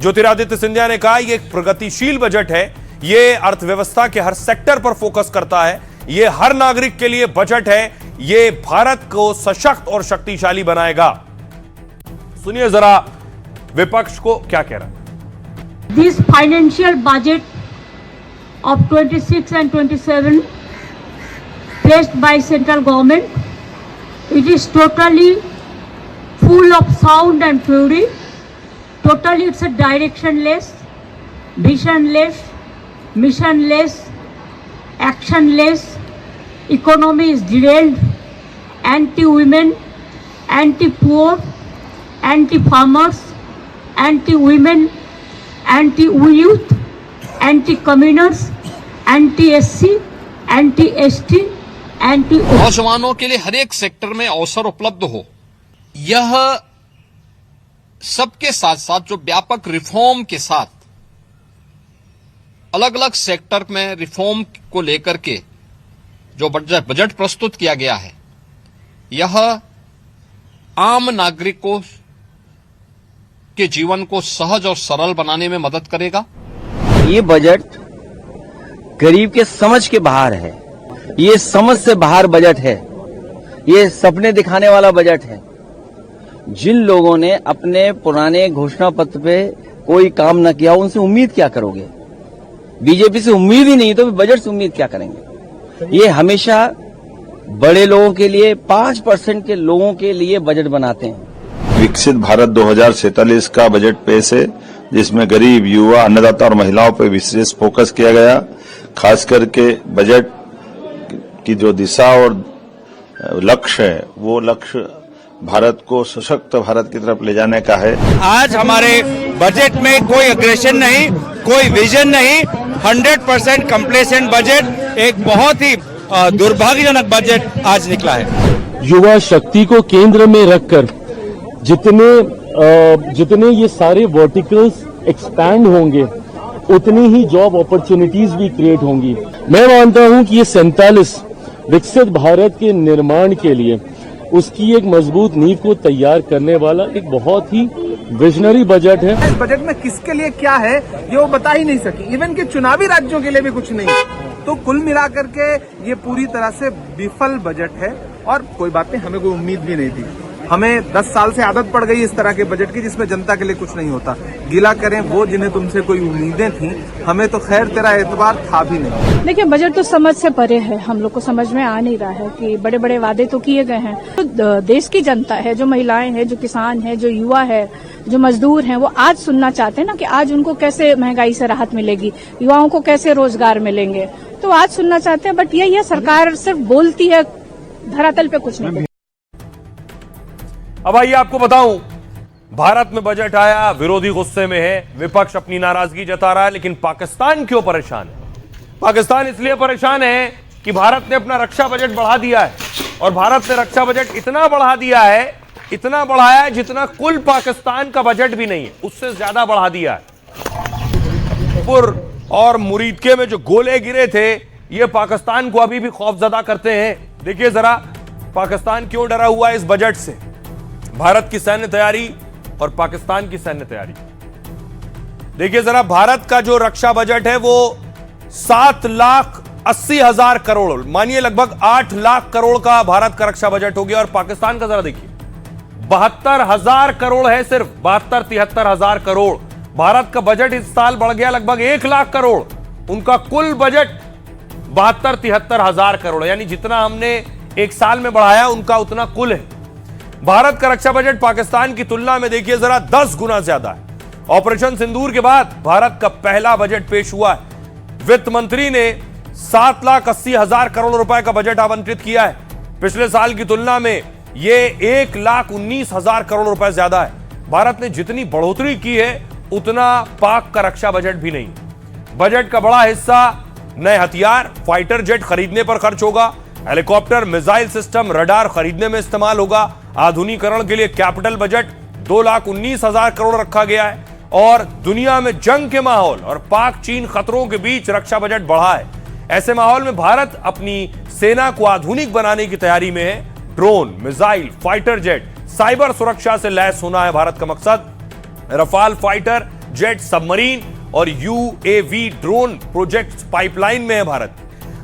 ज्योतिरादित्य सिंधिया ने कहा यह एक प्रगतिशील बजट है, यह अर्थव्यवस्था के हर सेक्टर पर फोकस करता है, यह हर नागरिक के लिए बजट है, यह भारत को सशक्त और शक्तिशाली बनाएगा। सुनिए जरा विपक्ष को क्या कह रहा है। This financial budget of 26 and 27 placed by central government, it is totally full of sound and fury. Totally it's a directionless, visionless, missionless, actionless. Economy is derailed, anti-women, anti-poor, anti-farmers, anti-women, anti-youth, anti-communers, anti-SC, anti-ST, anti। नौजवानों के लिए हर एक सेक्टर में अवसर उपलब्ध हो, यह सबके साथ साथ जो व्यापक रिफॉर्म के साथ अलग अलग सेक्टर में रिफॉर्म को लेकर के जो बजट प्रस्तुत किया गया है, यह आम नागरिकों के जीवन को सहज और सरल बनाने में मदद करेगा। ये बजट गरीब के समझ के बाहर है, ये समझ से बाहर बजट है, ये सपने दिखाने वाला बजट है। जिन लोगों ने अपने पुराने घोषणा पत्र पे कोई काम न किया, उनसे उम्मीद क्या करोगे? बीजेपी से उम्मीद ही नहीं तो बजट से उम्मीद क्या करेंगे? ये हमेशा बड़े लोगों के लिए, 5% के लोगों के लिए बजट बनाते हैं। विकसित भारत 2047 का बजट पेश है, जिसमें गरीब, युवा, अन्नदाता और महिलाओं पर विशेष फोकस किया गया। खास करके बजट की जो दिशा और लक्ष्य है, वो लक्ष्य भारत को सशक्त भारत की तरफ ले जाने का है। आज हमारे बजट में कोई अग्रेशन नहीं, कोई विजन नहीं, 100% कंप्लेसेंट बजट, एक बहुत ही दुर्भाग्यजनक बजट आज निकला है। युवा शक्ति को केंद्र में रखकर जितने ये सारे वर्टिकल्स एक्सपैंड होंगे, उतनी ही जॉब अपॉर्चुनिटीज भी क्रिएट होंगी। मैं मानता हूं कि ये 47 विकसित भारत के निर्माण के लिए उसकी एक मजबूत नींव को तैयार करने वाला एक बहुत ही विजनरी बजट है। इस बजट में किसके लिए क्या है ये वो बता ही नहीं सकी, इवन के चुनावी राज्यों के लिए भी कुछ नहीं। तो कुल मिलाकर के ये पूरी तरह से विफल बजट है। और कोई बात नहीं, हमें कोई उम्मीद भी नहीं थी। हमें 10 साल से आदत पड़ गई इस तरह के बजट की जिसमें जनता के लिए कुछ नहीं होता। गिला करें वो जिन्हें तुमसे कोई उम्मीदें थी, हमें तो खैर तेरा एतबार था भी नहीं। देखिए, बजट तो समझ से परे है, हम लोग को समझ में आ नहीं रहा है कि बड़े बड़े वादे तो किए गए हैं। तो देश की जनता है, जो महिलाएं हैं, जो किसान है, जो युवा है, जो मजदूर हैं, वो आज सुनना चाहते हैं ना कि आज उनको कैसे महंगाई से राहत मिलेगी, युवाओं को कैसे रोजगार मिलेंगे, तो आज सुनना चाहते हैं। बट यही है, सरकार सिर्फ बोलती है, धरातल पे कुछ नहीं। अब आइए आपको बताऊं, भारत में बजट आया, विरोधी गुस्से में है, विपक्ष अपनी नाराजगी जता रहा है, लेकिन पाकिस्तान क्यों परेशान है? पाकिस्तान इसलिए परेशान है कि भारत ने अपना रक्षा बजट बढ़ा दिया है, और भारत ने रक्षा बजट इतना बढ़ा दिया है, इतना बढ़ाया है जितना कुल पाकिस्तान का बजट भी नहीं है, उससे ज्यादा बढ़ा दिया है। पुर और मुरीदके में जो गोले गिरे थे, ये पाकिस्तान को अभी भी खौफजदा करते हैं। देखिए जरा पाकिस्तान क्यों डरा हुआ है इस बजट से। भारत की सैन्य तैयारी और पाकिस्तान की सैन्य तैयारी देखिए जरा। भारत का जो रक्षा बजट है वो 7,80,000 करोड़, मानिए लगभग 8 लाख करोड़ का भारत का रक्षा बजट हो गया, और पाकिस्तान का जरा देखिए 72,000 करोड़ है, सिर्फ 72-73,000 करोड़। भारत का बजट इस साल बढ़ गया लगभग 1 लाख करोड़, उनका कुल बजट 72-73,000 करोड़, यानी जितना हमने एक साल में बढ़ाया उनका उतना कुल है। भारत का रक्षा बजट पाकिस्तान की तुलना में देखिए जरा 10 गुना ज्यादा है। ऑपरेशन सिंदूर के बाद भारत का पहला बजट पेश हुआ है। वित्त मंत्री ने 7,80,000 करोड़ रुपए का बजट आवंटित किया है। पिछले साल की तुलना में यह 1,19,000 करोड़ रुपए ज्यादा है। भारत ने जितनी बढ़ोतरी की है उतना पाक का रक्षा बजट भी नहीं। बजट का बड़ा हिस्सा नए हथियार, फाइटर जेट खरीदने पर खर्च होगा, हेलीकॉप्टर, मिसाइल सिस्टम, रडार खरीदने में इस्तेमाल होगा। आधुनिकीकरण के लिए कैपिटल बजट 2,19,000 करोड़ रखा गया है, और दुनिया में जंग के माहौल और पाक चीन खतरों के बीच रक्षा बजट बढ़ा है। ऐसे माहौल में भारत अपनी सेना को आधुनिक बनाने की तैयारी में है। Drone, missile, fighter jet, cyber सुरक्षा से लैस होना है भारत का मकसद। रफाल फाइटर जेट, सबमरीन और UAV ड्रोन प्रोजेक्ट पाइपलाइन में है भारत।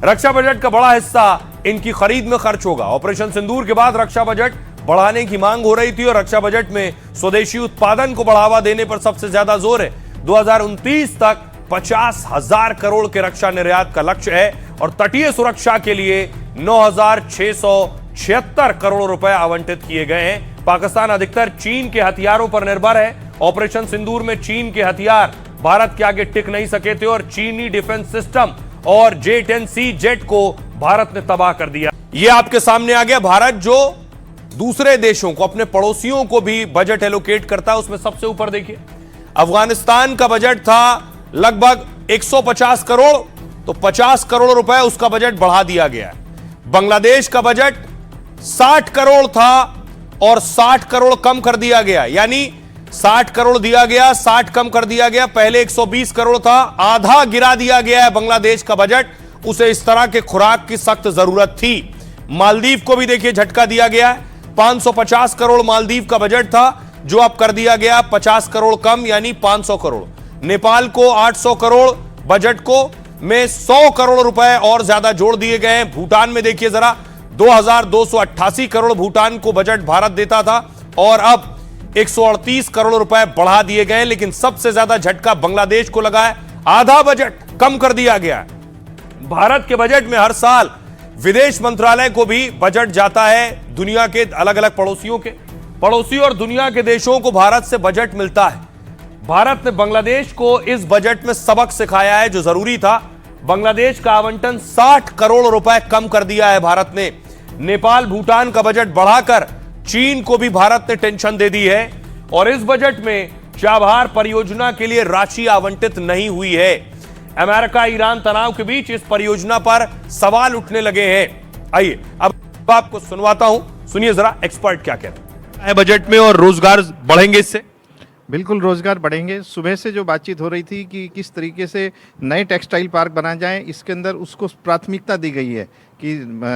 रक्षा बजट का बड़ा हिस्सा इनकी खरीद में खर्च होगा। ऑपरेशन सिंदूर के बाद रक्षा बजट बढ़ाने की मांग हो रही थी, और रक्षा बजट में स्वदेशी उत्पादन को बढ़ावा देने पर सबसे ज्यादा जोर है। 2029 तक 50,000 करोड़ के रक्षा निर्यात का लक्ष्य है, और तटीय सुरक्षा के लिए 9,676 करोड़ रुपए आवंटित किए गए हैं। पाकिस्तान अधिकतर चीन के हथियारों पर निर्भर है। ऑपरेशन सिंदूर में चीन के हथियार भारत के आगे टिक नहीं सके थे, और चीनी डिफेंस सिस्टम और J-10C जेट को भारत ने तबाह कर दिया। यह आपके सामने आ गया। भारत जो दूसरे देशों को, अपने पड़ोसियों को भी बजट एलोकेट करता है, उसमें सबसे ऊपर देखिए अफगानिस्तान का बजट था लगभग 150 करोड़, तो 50 करोड़ रुपए उसका बजट बढ़ा दिया गया है। बांग्लादेश का बजट 60 करोड़ था और 60 करोड़ कम कर दिया गया, यानी 60 करोड़ दिया गया, 60 कम कर दिया गया। पहले 120 करोड़ था, आधा गिरा दिया गया है बांग्लादेश का बजट। उसे इस तरह के खुराक की सख्त जरूरत थी। मालदीव को भी देखिए झटका दिया गया है। 550 करोड़ मालदीव का बजट था, जो अब कर दिया गया 50 करोड़ कम, यानी 500 करोड़। नेपाल को 800 करोड़ बजट को में 100 करोड़ रुपए और ज्यादा जोड़ दिए गए हैं। भूटान में देखिए जरा 2,288 करोड़ भूटान को बजट भारत देता था, और अब 138 करोड़ रुपए बढ़ा दिए गए। लेकिन सबसे ज्यादा झटका बांग्लादेश को लगा है, आधा बजट कम कर दिया गया है। भारत के बजट में हर साल विदेश मंत्रालय को भी बजट जाता है। दुनिया के अलग अलग पड़ोसी और दुनिया के देशों को भारत से बजट मिलता है। भारत ने बांग्लादेश को इस बजट में सबक सिखाया है जो जरूरी था। बांग्लादेश का आवंटन 60 करोड़ रुपए कम कर दिया है भारत ने। नेपाल, भूटान का बजट बढ़ाकर चीन को भी भारत ने टेंशन दे दी है, और इस बजट में चाबहार परियोजना के लिए राशि आवंटित नहीं हुई है। अमेरिका ईरान तनाव के बीच इस परियोजना पर सवाल उठने लगे हैं। आइए अब आपको सुनवाता हूं, सुनिए जरा एक्सपर्ट क्या कहते हैं बजट में, और रोजगार बढ़ेंगे इससे? बिल्कुल रोजगार बढ़ेंगे। सुबह से जो बातचीत हो रही थी कि किस तरीके से नए टेक्सटाइल पार्क बनाए जाएं, इसके अंदर उसको प्राथमिकता दी गई है कि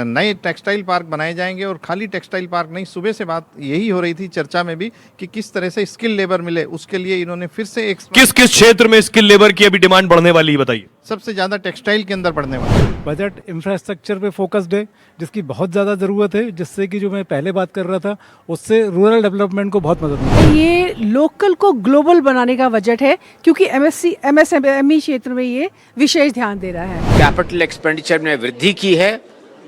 नए टेक्सटाइल पार्क बनाए जाएंगे, और खाली टेक्सटाइल पार्क नहीं। सुबह से बात यही हो रही थी चर्चा में भी कि किस तरह से स्किल लेबर मिले, उसके लिए इन्होंने फिर से एक किस क्षेत्र में स्किल लेबर की अभी डिमांड बढ़ने वाली है बताइए। सबसे ज़्यादा टेक्सटाइल के अंदर बढ़ने वाला है। बजट इंफ्रास्ट्रक्चर पे फोकस्ड है, जिसकी बहुत ज़्यादा ज़रूरत है, जिससे कि जो मैं पहले बात कर रहा था उससे रूरल डेवलपमेंट को बहुत मदद मिलेगी। ये लोकल को ग्लोबल बनाने का बजट है, क्योंकि MSME क्षेत्र में ये विशेष ध्यान दे रहा है। कैपिटल एक्सपेंडिचर में वृद्धि की है।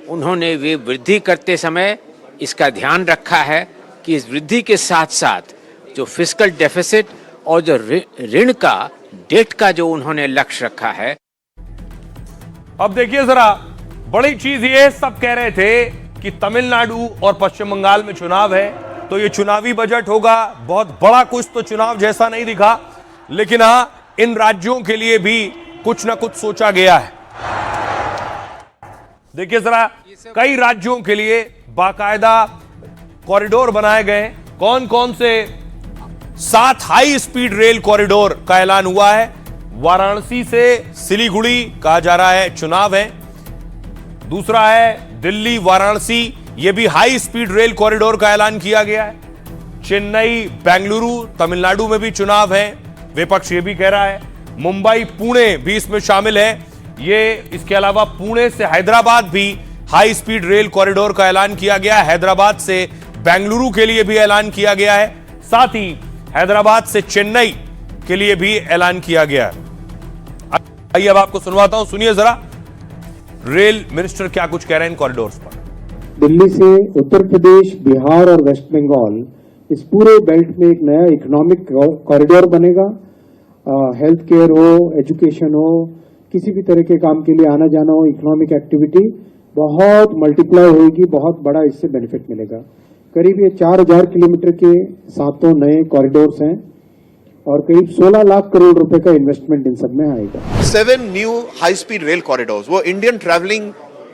उन्होंने वे वृद्धि करते समय इसका ध्यान रखा है कि इस वृद्धि के साथ साथ जो फिस्कल डेफिसिट और जो ऋण का डेट का जो उन्होंने लक्ष्य रखा है। अब देखिए जरा, बड़ी चीज ये, सब कह रहे थे कि तमिलनाडु और पश्चिम बंगाल में चुनाव है तो ये चुनावी बजट होगा, बहुत बड़ा कुछ तो चुनाव जैसा नहीं दिखा, लेकिन हां, इन राज्यों के लिए भी कुछ ना कुछ सोचा गया है। देखिए जरा, कई राज्यों के लिए बाकायदा कॉरिडोर बनाए गए। कौन कौन से? 7 हाई स्पीड रेल कॉरिडोर का ऐलान हुआ है। वाराणसी से सिलीगुड़ी कहा जा रहा है चुनाव है। दूसरा है दिल्ली वाराणसी, यह भी हाई स्पीड रेल कॉरिडोर का ऐलान किया गया है। चेन्नई बेंगलुरु तमिलनाडु में भी चुनाव है, विपक्ष ये भी कह रहा है। मुंबई पुणे भी इसमें शामिल है। ये इसके अलावा पुणे से हैदराबाद भी हाई स्पीड रेल कॉरिडोर का ऐलान किया गया है। हैदराबाद से बेंगलुरु के लिए भी ऐलान किया गया है, साथ ही हैदराबाद से चेन्नई के लिए भी ऐलान किया गया है। आइए अब आपको सुनवाता हूं, सुनिए जरा रेल मिनिस्टर क्या कुछ कह रहे हैं इन कॉरिडोर्स पर। दिल्ली से उत्तर प्रदेश, बिहार और वेस्ट बंगाल, इस पूरे बेल्ट में एक नया इकोनॉमिक कॉरिडोर बनेगा। हेल्थ केयर हो, एजुकेशन हो, किसी भी तरह के काम के लिए आना जाना हो, इकोनॉमिक एक्टिविटी बहुत मल्टीप्लाई होगी, बहुत बड़ा इससे बेनिफिट मिलेगा। करीब ये 4000 किलोमीटर के 7 नए कॉरिडोर्स हैं और करीब 16 लाख करोड़ रुपए का इन्वेस्टमेंट इन सब में आएगा। 7 new high speed rail corridors, वो इंडियन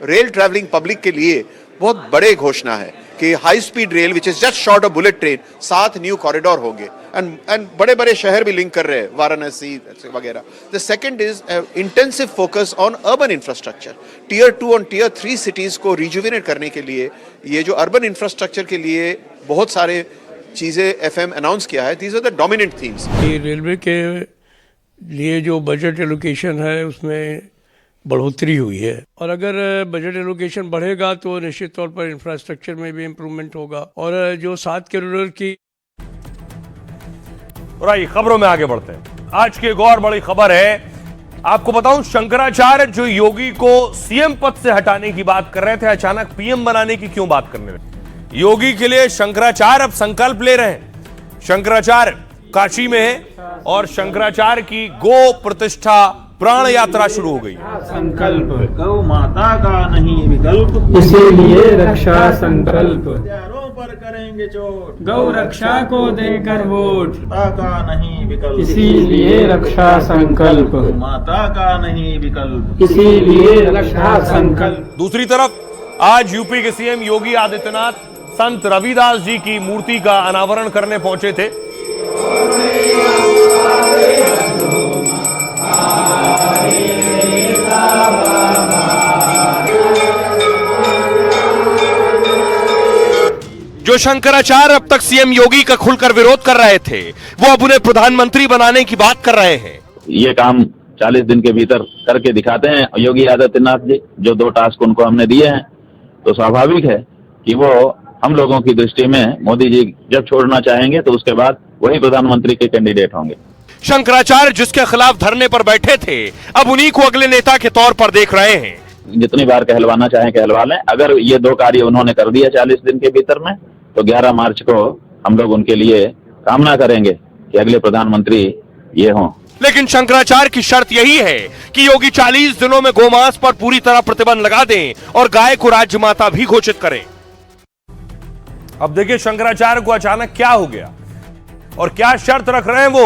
रेल ट्रैवलिंग पब्लिक के लिए बहुत बड़े घोषणा है कि high speed rail which is just short of bullet train, 7 new corridor होंगे एंड बड़े बड़े शहर भी लिंक कर रहे हैं, वाराणसी वगैरह। The second is intensive focus on urban infrastructure, tier 2 और टियर 3 सिटीज को रिजुविनेट करने के लिए ये जो अर्बन इंफ्रास्ट्रक्चर के लिए बहुत सारे चीजें FM अनाउंस किया है। These are the dominant themes. Railway के लिए जो बजट एलोकेशन है उसमें बढ़ोतरी हुई है, और अगर बजट एलोकेशन बढ़ेगा तो निश्चित तौर पर इंफ्रास्ट्रक्चर में भी इम्प्रूवमेंट होगा। और जो 7 करोड़ की खबरों में आगे बढ़ते हैं। आज की एक और बड़ी खबर है, आपको बताऊं, शंकराचार्य जो योगी को सीएम पद से हटाने की बात कर रहे थे, अचानक पीएम बनाने की क्यों बात करने लगे? योगी के लिए शंकराचार्य अब संकल्प ले रहे हैं। शंकराचार्य काशी में है और शंकराचार्य की गो प्रतिष्ठा प्राण यात्रा शुरू हो गई। संकल्प गौ माता का नहीं विकल्प, इसीलिए रक्षा संकल्प पर करेंगे चोट, गौ रक्षा को देकर वोट, माता का नहीं विकल्प, इसीलिए रक्षा संकल्प, माता का नहीं विकल्प, इसीलिए रक्षा संकल्प। दूसरी तरफ आज यूपी के सीएम योगी आदित्यनाथ संत रविदास जी की मूर्ति का अनावरण करने पहुंचे थे। जो शंकराचार्य अब तक सीएम योगी का खुलकर विरोध कर रहे थे, वो अब उन्हें प्रधानमंत्री बनाने की बात कर रहे हैं। ये काम 40 दिन के भीतर करके दिखाते हैं योगी आदित्यनाथ जी। जो 2 टास्क उनको हमने दिए हैं, तो स्वाभाविक है कि वो हम लोगों की दृष्टि में मोदी जी जब छोड़ना चाहेंगे तो उसके बाद वही प्रधानमंत्री के कैंडिडेट होंगे। शंकराचार्य जिसके खिलाफ धरने पर बैठे थे, अब उन्हीं को अगले नेता के तौर पर देख रहे हैं। जितनी बार कहलवाना चाहें कहलवा लें। अगर ये 2 कार्य उन्होंने कर दिया 40 दिन के भीतर में, तो 11 मार्च को हम लोग उनके लिए कामना करेंगे कि अगले प्रधानमंत्री ये हों। लेकिन शंकराचार्य की शर्त यही है कि योगी 40 दिनों में गोमांस पर पूरी तरह प्रतिबंध लगा दें और गाय को राज्य माता भी घोषित करें। अब देखिए शंकराचार्य को अचानक क्या हो गया और क्या शर्त रख रहे हैं वो,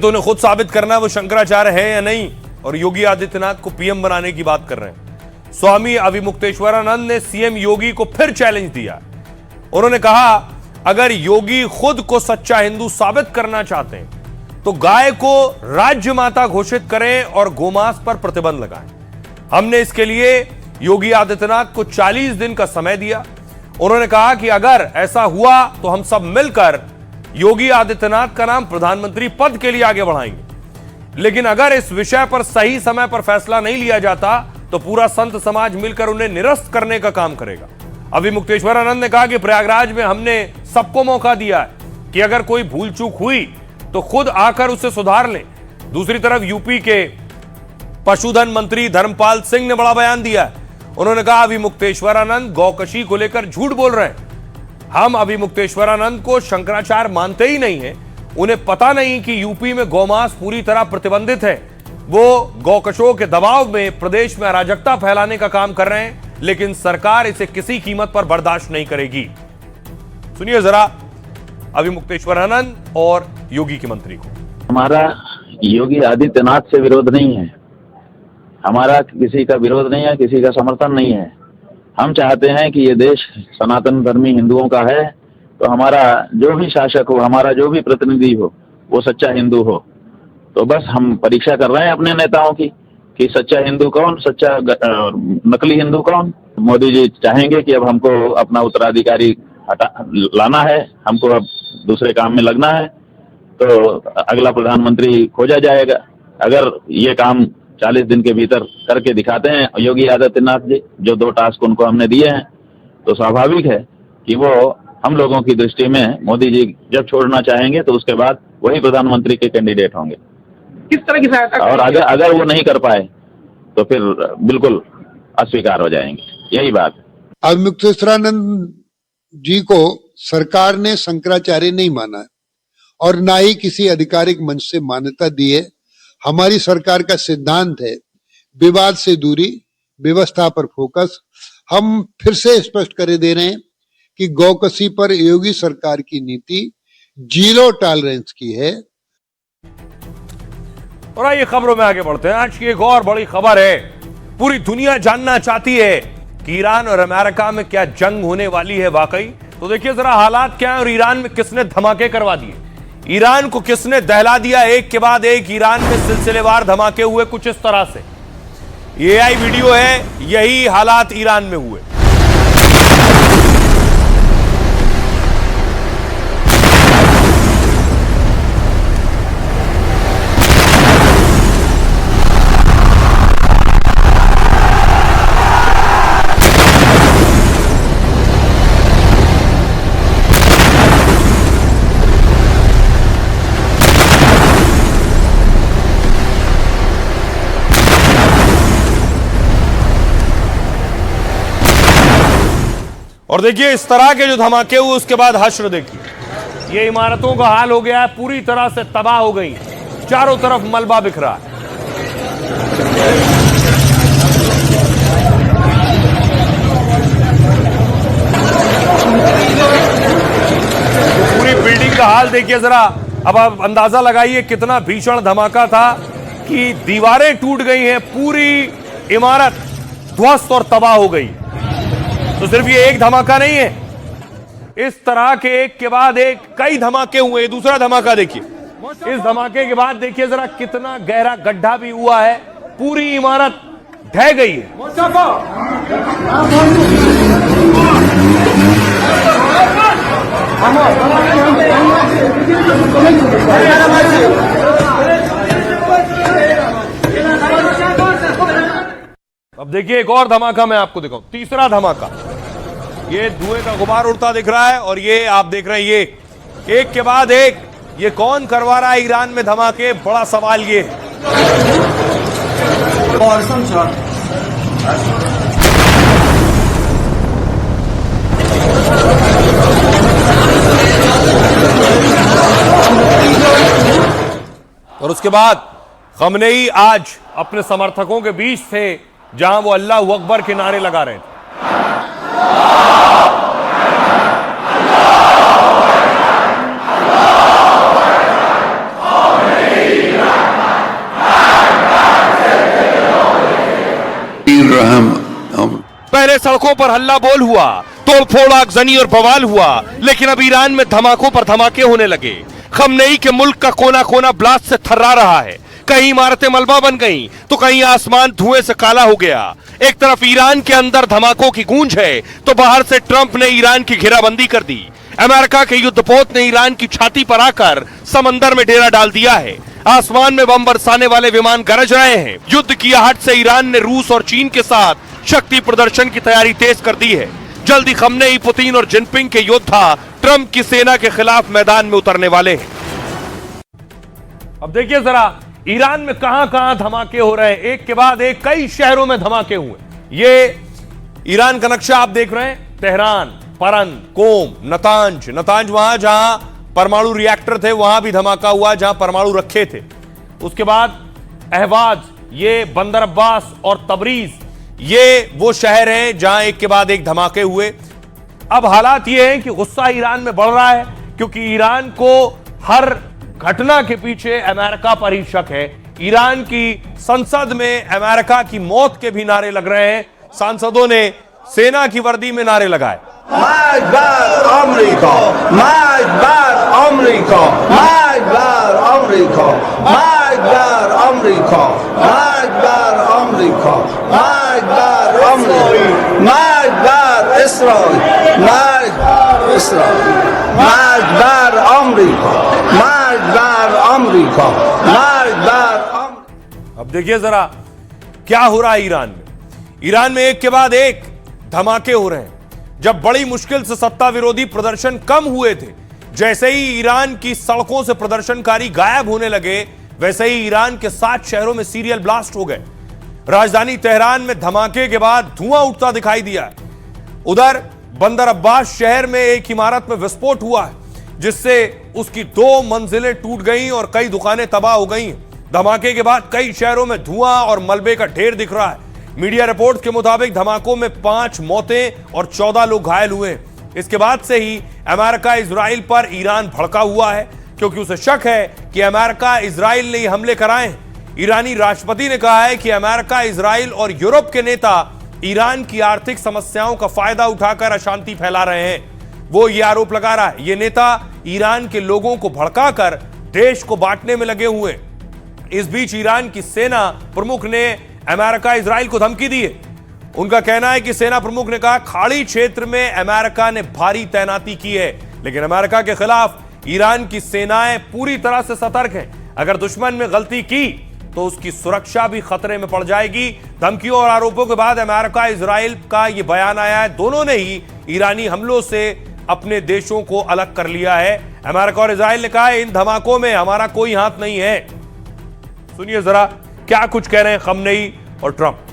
तो उन्हें खुद साबित करना है वो शंकराचार्य है या नहीं, और योगी आदित्यनाथ को पीएम बनाने की बात कर रहे हैं। स्वामी अभिमुक्तेश्वरानंद ने सीएम योगी को फिर चैलेंज दिया। उन्होंने कहा, अगर योगी खुद को सच्चा हिंदू साबित करना चाहते हैं तो गाय को राज्य माता घोषित करें और गोमांस पर प्रतिबंध लगाएं। हमने इसके लिए योगी आदित्यनाथ को 40 दिन का समय दिया। उन्होंने कहा कि अगर ऐसा हुआ तो हम सब मिलकर योगी आदित्यनाथ का नाम प्रधानमंत्री पद के लिए आगे बढ़ाएंगे। लेकिन अगर इस विषय पर सही समय पर फैसला नहीं लिया जाता तो पूरा संत समाज मिलकर उन्हें निरस्त करने का काम करेगा। अभी मुक्तेश्वरानंद ने कहा कि प्रयागराज में हमने सबको मौका दिया है कि अगर कोई भूल चूक हुई तो खुद आकर उसे सुधार लें। दूसरी तरफ यूपी के पशुधन मंत्री धर्मपाल सिंह ने बड़ा बयान दिया है। उन्होंने कहा अभी मुक्तेश्वरानंद गौकशी को लेकर झूठ बोल रहे हैं। हम अभी मुक्तेश्वरानंद को शंकराचार्य मानते ही नहीं है। उन्हें पता नहीं कि यूपी में गौमांस पूरी तरह प्रतिबंधित है। वो गौकशों के दबाव में प्रदेश में अराजकता फैलाने का काम कर रहे हैं, लेकिन सरकार इसे किसी कीमत पर बर्दाश्त नहीं करेगी। सुनिए जरा अभी मुक्तेश्वरानंद और योगी के मंत्री को। हमारा योगी आदित्यनाथ से विरोध नहीं है, हमारा किसी का विरोध नहीं है, किसी का समर्थन नहीं है। हम चाहते हैं कि ये देश सनातन धर्मी हिंदुओं का है, तो हमारा जो भी शासक हो, हमारा जो भी प्रतिनिधि हो, वो सच्चा हिंदू हो। तो बस हम परीक्षा कर रहे हैं अपने नेताओं की कि सच्चा हिंदू कौन, सच्चा नकली हिंदू कौन। मोदी जी चाहेंगे कि अब हमको अपना उत्तराधिकारी लाना है, हमको अब दूसरे काम में लगना है, तो अगला प्रधानमंत्री खोजा जाएगा। अगर ये काम 40 दिन के भीतर करके दिखाते हैं योगी आदित्यनाथ जी, जो 2 टास्क उनको हमने दिए हैं, तो स्वाभाविक है कि वो हम लोगों की दृष्टि में मोदी जी जब छोड़ना चाहेंगे तो उसके बाद वही प्रधानमंत्री के कैंडिडेट होंगे। किस तरह की सहायता, और अगर वो नहीं कर पाए तो फिर बिल्कुल अस्वीकार हो जाएंगे, यही बात है। अब मुक्तेश्वरानंद जी को सरकार ने शंकराचार्य नहीं माना है और ना ही किसी आधिकारिक मंच से मान्यता दी है। हमारी सरकार का सिद्धांत है विवाद से दूरी, व्यवस्था पर फोकस। हम फिर से स्पष्ट कर दे रहे हैं कि गौकशी पर योगी सरकार की नीति 0 टॉलरेंस की है। और आइए खबरों में आगे बढ़ते हैं। आज की एक और बड़ी खबर है, पूरी दुनिया जानना चाहती है कि ईरान और अमेरिका में क्या जंग होने वाली है वाकई। तो देखिए जरा हालात क्या है और ईरान में किसने धमाके करवा दिए, ईरान को किसने दहला दिया। एक के बाद एक ईरान में सिलसिलेवार धमाके हुए कुछ इस तरह से। ये AI वीडियो है, यही हालात ईरान में हुए। और देखिए इस तरह के जो धमाके हुए उसके बाद हश्र देखिए, ये इमारतों का हाल हो गया है, पूरी तरह से तबाह हो गई, चारों तरफ मलबा बिखरा है। पूरी बिल्डिंग का हाल देखिए जरा। अब आप अंदाजा लगाइए कितना भीषण धमाका था कि दीवारें टूट गई हैं, पूरी इमारत ध्वस्त और तबाह हो गई। तो सिर्फ ये एक धमाका नहीं है, इस तरह के एक के बाद एक कई धमाके हुए। दूसरा धमाका देखिए, इस धमाके के बाद देखिए जरा कितना गहरा गड्ढा भी हुआ है, पूरी इमारत ढह गई है। अब देखिए एक और धमाका मैं आपको दिखाऊं, तीसरा धमाका। ये धुएं का गुबार उड़ता दिख रहा है और ये आप देख रहे हैं, ये एक के बाद एक। ये कौन करवा रहा है ईरान में धमाके, बड़ा सवाल ये है। और उसके बाद खमनेई आज अपने समर्थकों के बीच थे जहां वो अल्लाह अकबर के नारे लगा रहे थे। पहले सड़कों पर हल्ला बोल हुआ, तोड़फोड़, आगजनी और बवाल हुआ, लेकिन अब ईरान में धमाकों पर धमाके होने लगे। खमनेई के मुल्क का कोना कोना ब्लास्ट से थर्रा रहा है। कहीं इमारतें मलबा बन गईं, तो कहीं आसमान धुएं से काला हो गया। एक तरफ ईरान के अंदर धमाकों की गूंज है, तो बाहर से ट्रंप ने ईरान की घेराबंदी कर दी। अमेरिका के युद्धपोत ने ईरान की छाती पर आकर समंदर में डेरा डाल दिया है। आसमान में बम बरसाने वाले विमान गरज रहे हैं। युद्ध की आहट से ईरान ने रूस और चीन के साथ शक्ति प्रदर्शन की तैयारी तेज कर दी है। जल्दी खमनेई, पुतिन और जिनपिंग के योद्धा ट्रंप की सेना के खिलाफ मैदान में उतरने वाले हैं। अब देखिए जरा ईरान में कहां धमाके हो रहे हैं। एक के बाद एक कई शहरों में धमाके हुए। ये ईरान का नक्शा आप देख रहे हैं। तेहरान, परन, कोम, नतांज वहां जहां परमाणु रिएक्टर थे वहां भी धमाका हुआ जहां परमाणु रखे थे। उसके बाद अहवाज, ये बंदर अब्बास और तबरीज, ये वो शहर हैं जहां एक के बाद एक धमाके हुए। अब हालात ये हैं कि गुस्सा ईरान में बढ़ रहा है क्योंकि ईरान को हर घटना के पीछे अमेरिका पर ही शक है। ईरान की संसद में अमेरिका की मौत के भी नारे लग रहे हैं। सांसदों ने सेना की वर्दी में नारे लगाए। America, America, America, America, America, अब देखिए जरा क्या हो रहा है ईरान में। ईरान में एक के बाद एक धमाके हो रहे हैं। जब बड़ी मुश्किल से सत्ता विरोधी प्रदर्शन कम हुए थे, जैसे ही ईरान की सड़कों से प्रदर्शनकारी गायब होने लगे, वैसे ही ईरान के 7 शहरों में सीरियल ब्लास्ट हो गए। राजधानी तेहरान में धमाके के बाद धुआं उठता दिखाई दिया। उधर बंदर अब्बास शहर में एक इमारत में विस्फोट हुआ है जिससे उसकी 2 मंजिलें टूट गईं और कई दुकानें तबाह हो गईं। धमाके के बाद कई शहरों में धुआं और मलबे का ढेर दिख रहा है। मीडिया रिपोर्ट्स के मुताबिक धमाकों में 5 मौतें और 14 लोग घायल हुए। इसके बाद से ही अमेरिका इजराइल पर ईरान भड़का हुआ है क्योंकि उसे शक है कि अमेरिका इजराइल ने ये हमले कराए हैं। ईरानी राष्ट्रपति ने कहा है कि अमेरिका, इजराइल और यूरोप के नेता ईरान की आर्थिक समस्याओं का फायदा उठाकर अशांति फैला रहे हैं। वो ये आरोप लगा रहा है ये नेता ईरान के लोगों को भड़काकर देश को बांटने में लगे हुए। इस बीच ईरान की सेना प्रमुख ने अमेरिका इजराइल को धमकी दी है। उनका कहना है कि सेना प्रमुख ने कहा खाड़ी क्षेत्र में अमेरिका ने भारी तैनाती की है, लेकिन अमेरिका के खिलाफ ईरान की सेनाएं पूरी तरह से सतर्क हैं। अगर दुश्मन ने गलती की तो उसकी सुरक्षा भी खतरे में पड़ जाएगी। धमकियों और आरोपों के बाद अमेरिका इजराइल का यह बयान आया है। दोनों ने ही ईरानी हमलों से अपने देशों को अलग कर लिया है। अमेरिका और इजराइल ने कहा इन धमाकों में हमारा कोई हाथ नहीं है। सुनिए जरा क्या कुछ कह रहे हैं खमनेई और ट्रंप।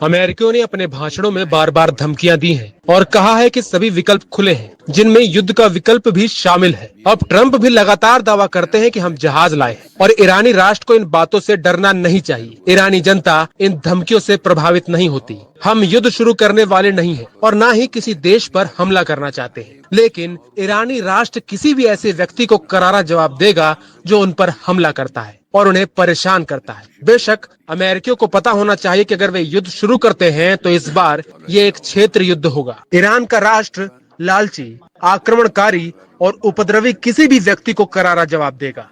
अमेरिकियों ने अपने भाषणों में बार बार धमकियां दी हैं और कहा है कि सभी विकल्प खुले हैं, जिनमें युद्ध का विकल्प भी शामिल है। अब ट्रंप भी लगातार दावा करते हैं कि हम जहाज लाए हैं और ईरानी राष्ट्र को इन बातों से डरना नहीं चाहिए। ईरानी जनता इन धमकियों से प्रभावित नहीं होती। हम युद्ध शुरू करने वाले नहीं हैं और न ही किसी देश पर हमला करना चाहते हैं, लेकिन ईरानी राष्ट्र किसी भी ऐसे व्यक्ति को करारा जवाब देगा जो उन पर हमला करता है और उन्हें परेशान करता है। बेशक अमेरिकियों को पता होना चाहिए कि अगर वे युद्ध शुरू करते हैं तो इस बार ये एक क्षेत्र युद्ध होगा। ईरान का राष्ट्र लालची, आक्रमणकारी और उपद्रवी किसी भी व्यक्ति को करारा जवाब देगा।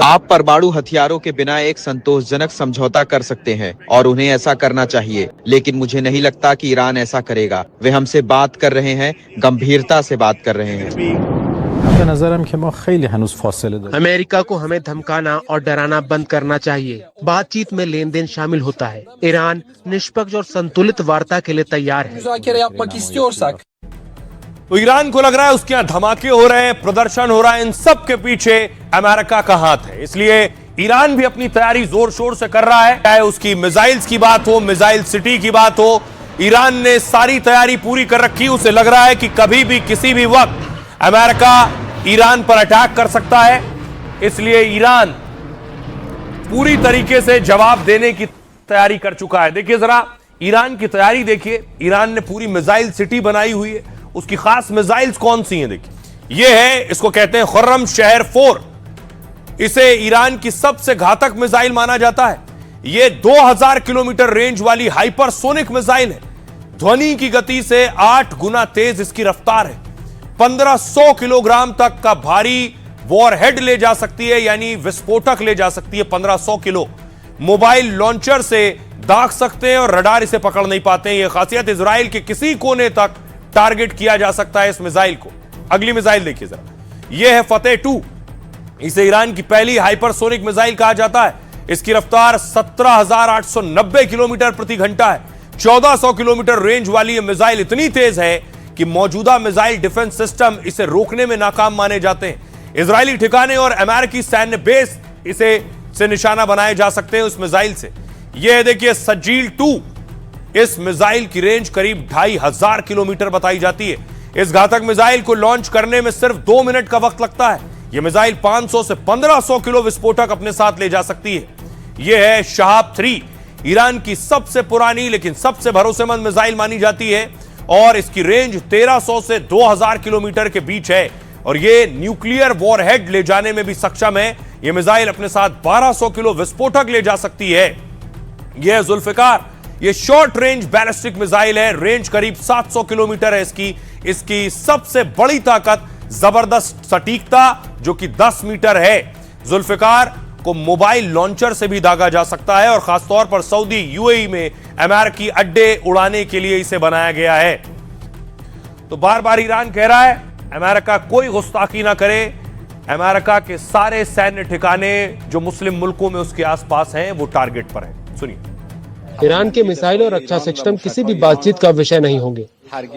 आप परमाणु हथियारों के बिना एक संतोषजनक समझौता कर सकते हैं और उन्हें ऐसा करना चाहिए, लेकिन मुझे नहीं लगता कि ईरान ऐसा करेगा। वे हमसे बात कर रहे हैं, गंभीरता से बात कर रहे हैं। अमेरिका को हमें धमकाना और डराना बंद करना चाहिए। बातचीत में लेन देन शामिल होता है। ईरान निष्पक्ष और संतुलित वार्ता के लिए तैयार है। तो ईरान को लग रहा है उसके यहां धमाके हो रहे हैं, प्रदर्शन हो रहा है, इन सब के पीछे अमेरिका का हाथ है। इसलिए ईरान भी अपनी तैयारी जोर शोर से कर रहा है। चाहे उसकी मिसाइल्स की बात हो, मिसाइल सिटी की बात हो, ईरान ने सारी तैयारी पूरी कर रखी। उसे लग रहा है कि कभी भी किसी भी वक्त अमेरिका ईरान पर अटैक कर सकता है। इसलिए ईरान पूरी तरीके से जवाब देने की तैयारी कर चुका है। देखिए जरा ईरान की तैयारी देखिए। ईरान ने पूरी मिसाइल सिटी बनाई हुई है। उसकी खास मिसाइल्स कौन सी हैं देखिए। ये है, इसको कहते हैं खुर्रम शहर 4। इसे ईरान की सबसे घातक मिसाइल माना जाता है। यह 2000 किलोमीटर रेंज वाली हाइपरसोनिक मिसाइल है। ध्वनि की गति से 8 गुना तेज इसकी रफ्तार है। 1500 किलोग्राम तक का भारी वॉरहेड ले जा सकती है, यानी विस्फोटक ले जा सकती है 1500 किलो। मोबाइल लॉन्चर से दाग सकते हैं और रडार इसे पकड़ नहीं पाते हैं। यह खासियत इजराइल के किसी कोने तक टारगेट किया जा सकता है इस मिसाइल को। अगली मिसाइल देखिए जरा, यह है फतेह 2। इसे ईरान की पहली हाइपरसोनिक मिसाइल कहा जाता है। इसकी रफ्तार 17,890 किलोमीटर प्रति घंटा है। 1400 किलोमीटर रेंज वाली यह मिसाइल इतनी तेज है कि मौजूदा मिसाइल डिफेंस सिस्टम इसे रोकने में नाकाम माने जाते हैं। इजरायली ठिकाने और अमेरिकी सैन्य बेस से निशाना बनाए जा सकते हैं उस मिसाइल से। यह देखिए सजील 2। इस मिसाइल की रेंज करीब 2500 किलोमीटर बताई जाती है। इस घातक मिसाइल को लॉन्च करने में सिर्फ 2 मिनट का वक्त लगता है। यह मिसाइल 500 से 1500 किलो विस्फोटक अपने साथ ले जा सकती है। यह है शहाब 3, ईरान की सबसे पुरानी लेकिन सबसे भरोसेमंद मिसाइल मानी जाती है और इसकी रेंज 1300 से 2000 किलोमीटर के बीच है और यह न्यूक्लियर वॉरहेड ले जाने में भी सक्षम है। यह मिसाइल अपने साथ 1200 किलो विस्फोटक ले जा सकती है। यह जुल्फिकार, यह शॉर्ट रेंज बैलिस्टिक मिसाइल है। रेंज करीब 700 किलोमीटर है इसकी सबसे बड़ी ताकत जबरदस्त सटीकता जो कि 10 मीटर है। जुल्फिकार को मोबाइल लॉन्चर से भी दागा जा सकता है और खासतौर पर सऊदी यूएई में अमेरिकी अड्डे उड़ाने के लिए इसे बनाया गया है। तो बार बार ईरान कह रहा है अमेरिका कोई गुस्ताखी ना करे। अमेरिका के सारे सैन्य ठिकाने जो मुस्लिम मुल्कों में उसके आसपास हैं वो टारगेट पर हैं। सुनिए, ईरान के मिसाइल और रक्षा सिस्टम किसी भी बातचीत का विषय नहीं होंगे।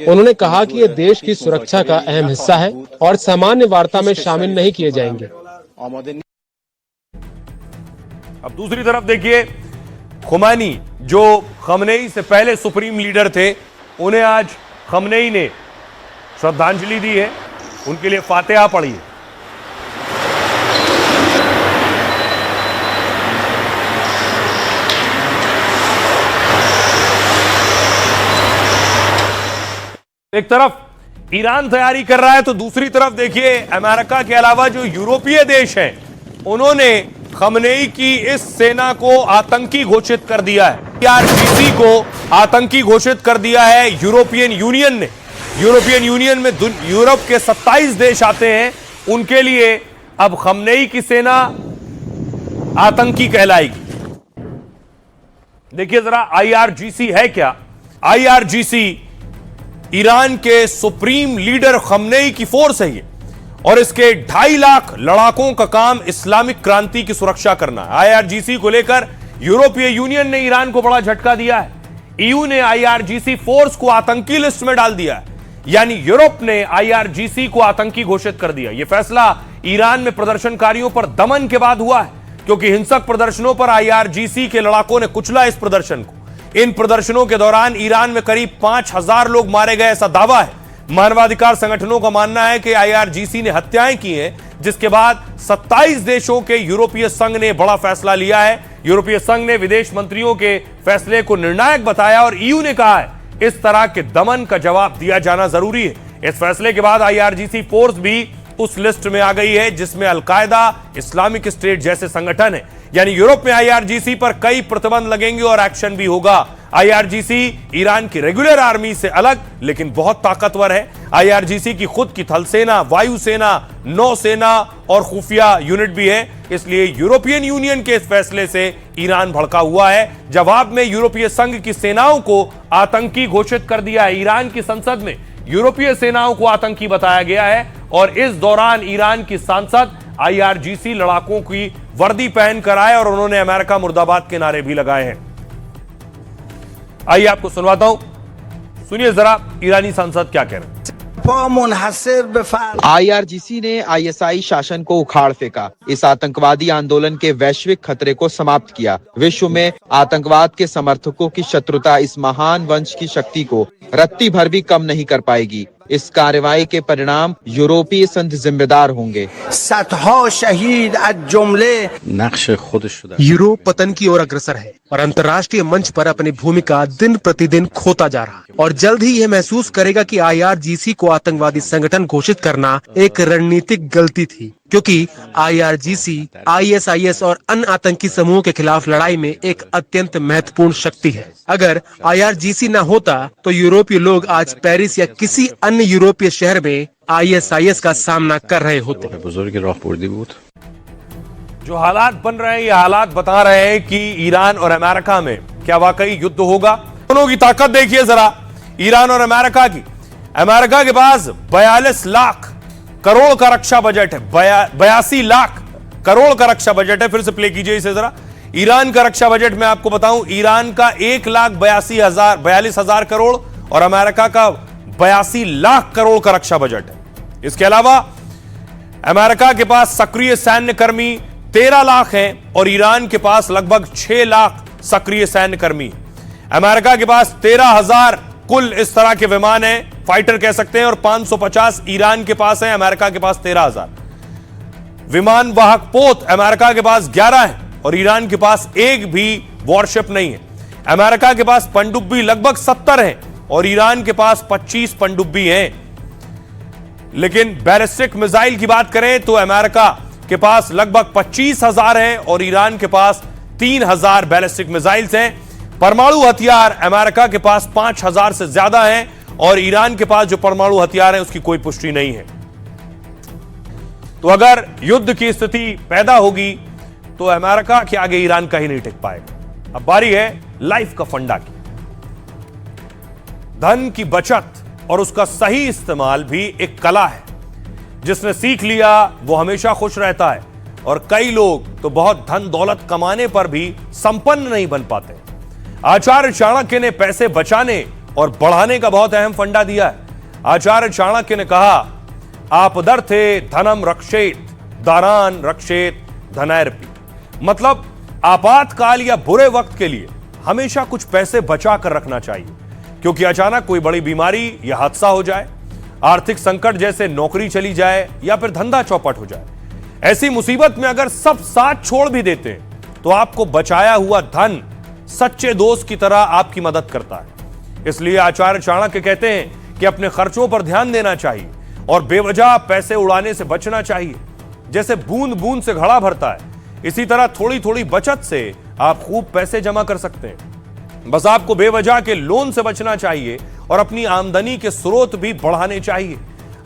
उन्होंने कहा कि ये देश की सुरक्षा का अहम हिस्सा है और सामान्य वार्ता में शामिल नहीं किए जाएंगे। अब दूसरी तरफ देखिए, खुमैनी जो खमनेई से पहले सुप्रीम लीडर थे, उन्हें आज खमनेई ने श्रद्धांजलि दी है, उनके लिए फातिहा पढ़ी है। एक तरफ ईरान तैयारी कर रहा है तो दूसरी तरफ देखिए अमेरिका के अलावा जो यूरोपीय देश हैं उन्होंने खमनेई की इस सेना को आतंकी घोषित कर दिया है। आईआरजीसी को आतंकी घोषित कर दिया है यूरोपियन यूनियन ने। यूरोपियन यूनियन में यूरोप के 27 देश आते हैं, उनके लिए अब खमनेई की सेना आतंकी कहलाएगी। देखिए जरा आईआरजीसी है क्या। आईआरजीसी ईरान के सुप्रीम लीडर खमनेई की फोर्स है ये और इसके 2.5 लाख लड़ाकों का काम इस्लामिक क्रांति की सुरक्षा करना है। आईआरजीसी को लेकर यूरोपीय यूनियन ने ईरान को बड़ा झटका दिया है। ईयू ने आईआरजीसी फोर्स को आतंकी लिस्ट में डाल दिया है, यानी यूरोप ने आईआरजीसी को आतंकी घोषित कर दिया। यह फैसला ईरान में प्रदर्शनकारियों पर दमन के बाद हुआ है, क्योंकि हिंसक प्रदर्शनों पर आईआरजीसी के लड़ाकों ने कुचला इस प्रदर्शन को। इन प्रदर्शनों के दौरान ईरान में करीब 5000 लोग मारे गए, ऐसा दावा है। मानवाधिकार संगठनों का मानना है कि आईआरजीसी ने हत्याएं की हैं, जिसके बाद 27 देशों के यूरोपीय संघ ने बड़ा फैसला लिया है। यूरोपीय संघ ने विदेश मंत्रियों के फैसले को निर्णायक बताया और ईयू ने कहा है इस तरह के दमन का जवाब दिया जाना जरूरी है। इस फैसले के बाद आईआरजीसी फोर्स भी उस लिस्ट में आ गई है जिसमें अलकायदा, इस्लामिक स्टेट जैसे संगठन है। यानी यूरोप में आईआरजीसी पर कई प्रतिबंध लगेंगे और एक्शन भी होगा। आईआरजीसी ईरान की रेगुलर आर्मी से अलग लेकिन बहुत ताकतवर है। आईआरजीसी की खुद की थल सेना, वायुसेना, नौसेना और खुफिया यूनिट भी है। इसलिए यूरोपियन यूनियन के इस फैसले से ईरान भड़का हुआ है। जवाब में यूरोपीय संघ की सेनाओं को आतंकी घोषित कर दिया है। ईरान की संसद में यूरोपीय सेनाओं को आतंकी बताया गया है और इस दौरान ईरान की सांसद आईआरजीसी लड़ाकों की वर्दी पहनकर आए और उन्होंने अमेरिका मुर्दाबाद के नारे भी लगाए हैं। आइए आपको सुनवाता हूं, सुनिए जरा ईरानी सांसद क्या कह रहे हैं। आईआरजीसी ने आईएसआई शासन को उखाड़ फेंका, इस आतंकवादी आंदोलन के वैश्विक खतरे को समाप्त किया। विश्व में आतंकवाद के समर्थकों की शत्रुता इस महान वंश की शक्ति को रत्ती भर भी कम नहीं कर पाएगी। इस कार्रवाई के परिणाम यूरोपीय संघ जिम्मेदार होंगे। यूरोप पतन की ओर अग्रसर है और अंतर्राष्ट्रीय मंच पर अपनी भूमिका दिन प्रतिदिन खोता जा रहा है और जल्द ही यह महसूस करेगा कि आईआरजीसी को आतंकवादी संगठन घोषित करना एक रणनीतिक गलती थी, क्योंकि आईआरजीसी आईएसआईएस और अन्य आतंकी समूहों के खिलाफ लड़ाई में एक अत्यंत महत्वपूर्ण शक्ति है। अगर आईआरजीसी न होता तो यूरोपीय लोग आज पेरिस या किसी अन्य यूरोपीय शहर में आईएसआईएस का सामना कर रहे होते। जो हालात बन रहे हैं, ये हालात बता रहे हैं कि ईरान और अमेरिका में क्या वाकई युद्ध होगा। दोनों की ताकत देखिए जरा, ईरान और अमेरिका की। अमेरिका के पास 42 लाख करोड़ का रक्षा बजट है। 82 लाख करोड़ का रक्षा बजट है। फिर से प्ले कीजिए इसे जरा। ईरान का रक्षा बजट मैं आपको बताऊं, ईरान का 1,42,000 करोड़ और अमेरिका का 82 लाख करोड़ का रक्षा बजट है। इसके अलावा अमेरिका के पास सक्रिय सैन्य कर्मी 13 लाख हैं और ईरान के पास लगभग 6 लाख सक्रिय सैन्य कर्मी। अमेरिका के पास 13,000 कुल इस तरह के विमान हैं, फाइटर कह सकते हैं, और 550 ईरान के पास है। अमेरिका के पास 13,000 विमान वाहक पोत अमेरिका के पास 11 है और ईरान के पास एक भी वॉरशिप नहीं है। अमेरिका के पास पनडुब्बी लगभग 70 हैं और ईरान के पास 25 पनडुब्बी हैं। लेकिन बैलिस्टिक मिसाइल की बात करें तो अमेरिका के पास लगभग 25,000 हैं और ईरान के पास 3,000 बैलिस्टिक मिसाइल्स हैं। परमाणु हथियार अमेरिका के पास 5,000 से ज्यादा हैं और ईरान के पास जो परमाणु हथियार हैं उसकी कोई पुष्टि नहीं है। तो अगर युद्ध की स्थिति पैदा होगी तो अमेरिका के आगे ईरान का ही नहीं टिक पाएगा। अब बारी है लाइफ का फंडा की। धन की बचत और उसका सही इस्तेमाल भी एक कला है। जिसने सीख लिया वो हमेशा खुश रहता है और कई लोग तो बहुत धन दौलत कमाने पर भी संपन्न नहीं बन पाते। आचार्य चाणक्य ने पैसे बचाने और बढ़ाने का बहुत अहम फंडा दिया है। आचार्य चाणक्य ने कहा, आपदर्थे धनम रक्षेत दारान रक्षेत धनैर्पि। मतलब आपातकाल या बुरे वक्त के लिए हमेशा कुछ पैसे बचा कर रखना चाहिए, क्योंकि अचानक कोई बड़ी बीमारी या हादसा हो जाए, आर्थिक संकट जैसे नौकरी चली जाए या फिर धंधा चौपट हो जाए। ऐसी मुसीबत में अगर सब साथ छोड़ भी देते हैं तो आपको बचाया हुआ धन सच्चे दोस्त की तरह आपकी मदद करता है। इसलिए आचार्य चाणक्य कहते हैं कि अपने खर्चों पर ध्यान देना चाहिए और बेवजह पैसे उड़ाने से बचना चाहिए। जैसे बूंद बूंद से घड़ा भरता है, इसी तरह थोड़ी थोड़ी बचत से आप खूब पैसे जमा कर सकते हैं। बस आपको बेवजह के लोन से बचना चाहिए और अपनी आमदनी के स्रोत भी बढ़ाने चाहिए।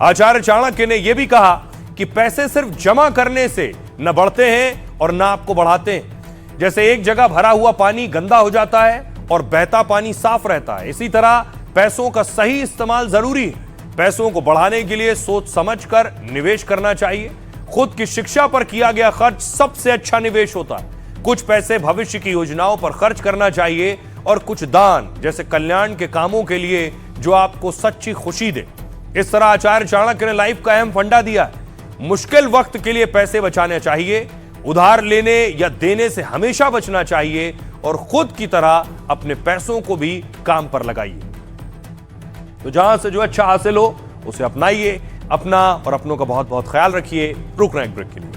आचार्य चाणक्य ने यह भी कहा कि पैसे सिर्फ जमा करने से न बढ़ते हैं और न आपको बढ़ाते हैं। जैसे एक जगह भरा हुआ पानी गंदा हो जाता है और बहता पानी साफ रहता है, इसी तरह पैसों का सही इस्तेमाल जरूरी है। पैसों को बढ़ाने के लिए सोच समझकर निवेश करना चाहिए। खुद की शिक्षा पर किया गया खर्च सबसे अच्छा निवेश होता है। कुछ पैसे भविष्य की योजनाओं पर खर्च करना चाहिए और कुछ दान जैसे कल्याण के कामों के लिए जो आपको सच्ची खुशी दे। इस तरह आचार्य चाणक्य ने लाइफ का अहम फंडा दिया है। मुश्किल वक्त के लिए पैसे बचाने चाहिए, उधार लेने या देने से हमेशा बचना चाहिए और खुद की तरह अपने पैसों को भी काम पर लगाइए। तो जहां से जो अच्छा हासिल हो उसे अपनाइए। अपना और अपनों का बहुत बहुत ख्याल रखिए। रुक रहे हैं एक ब्रेक के लिए।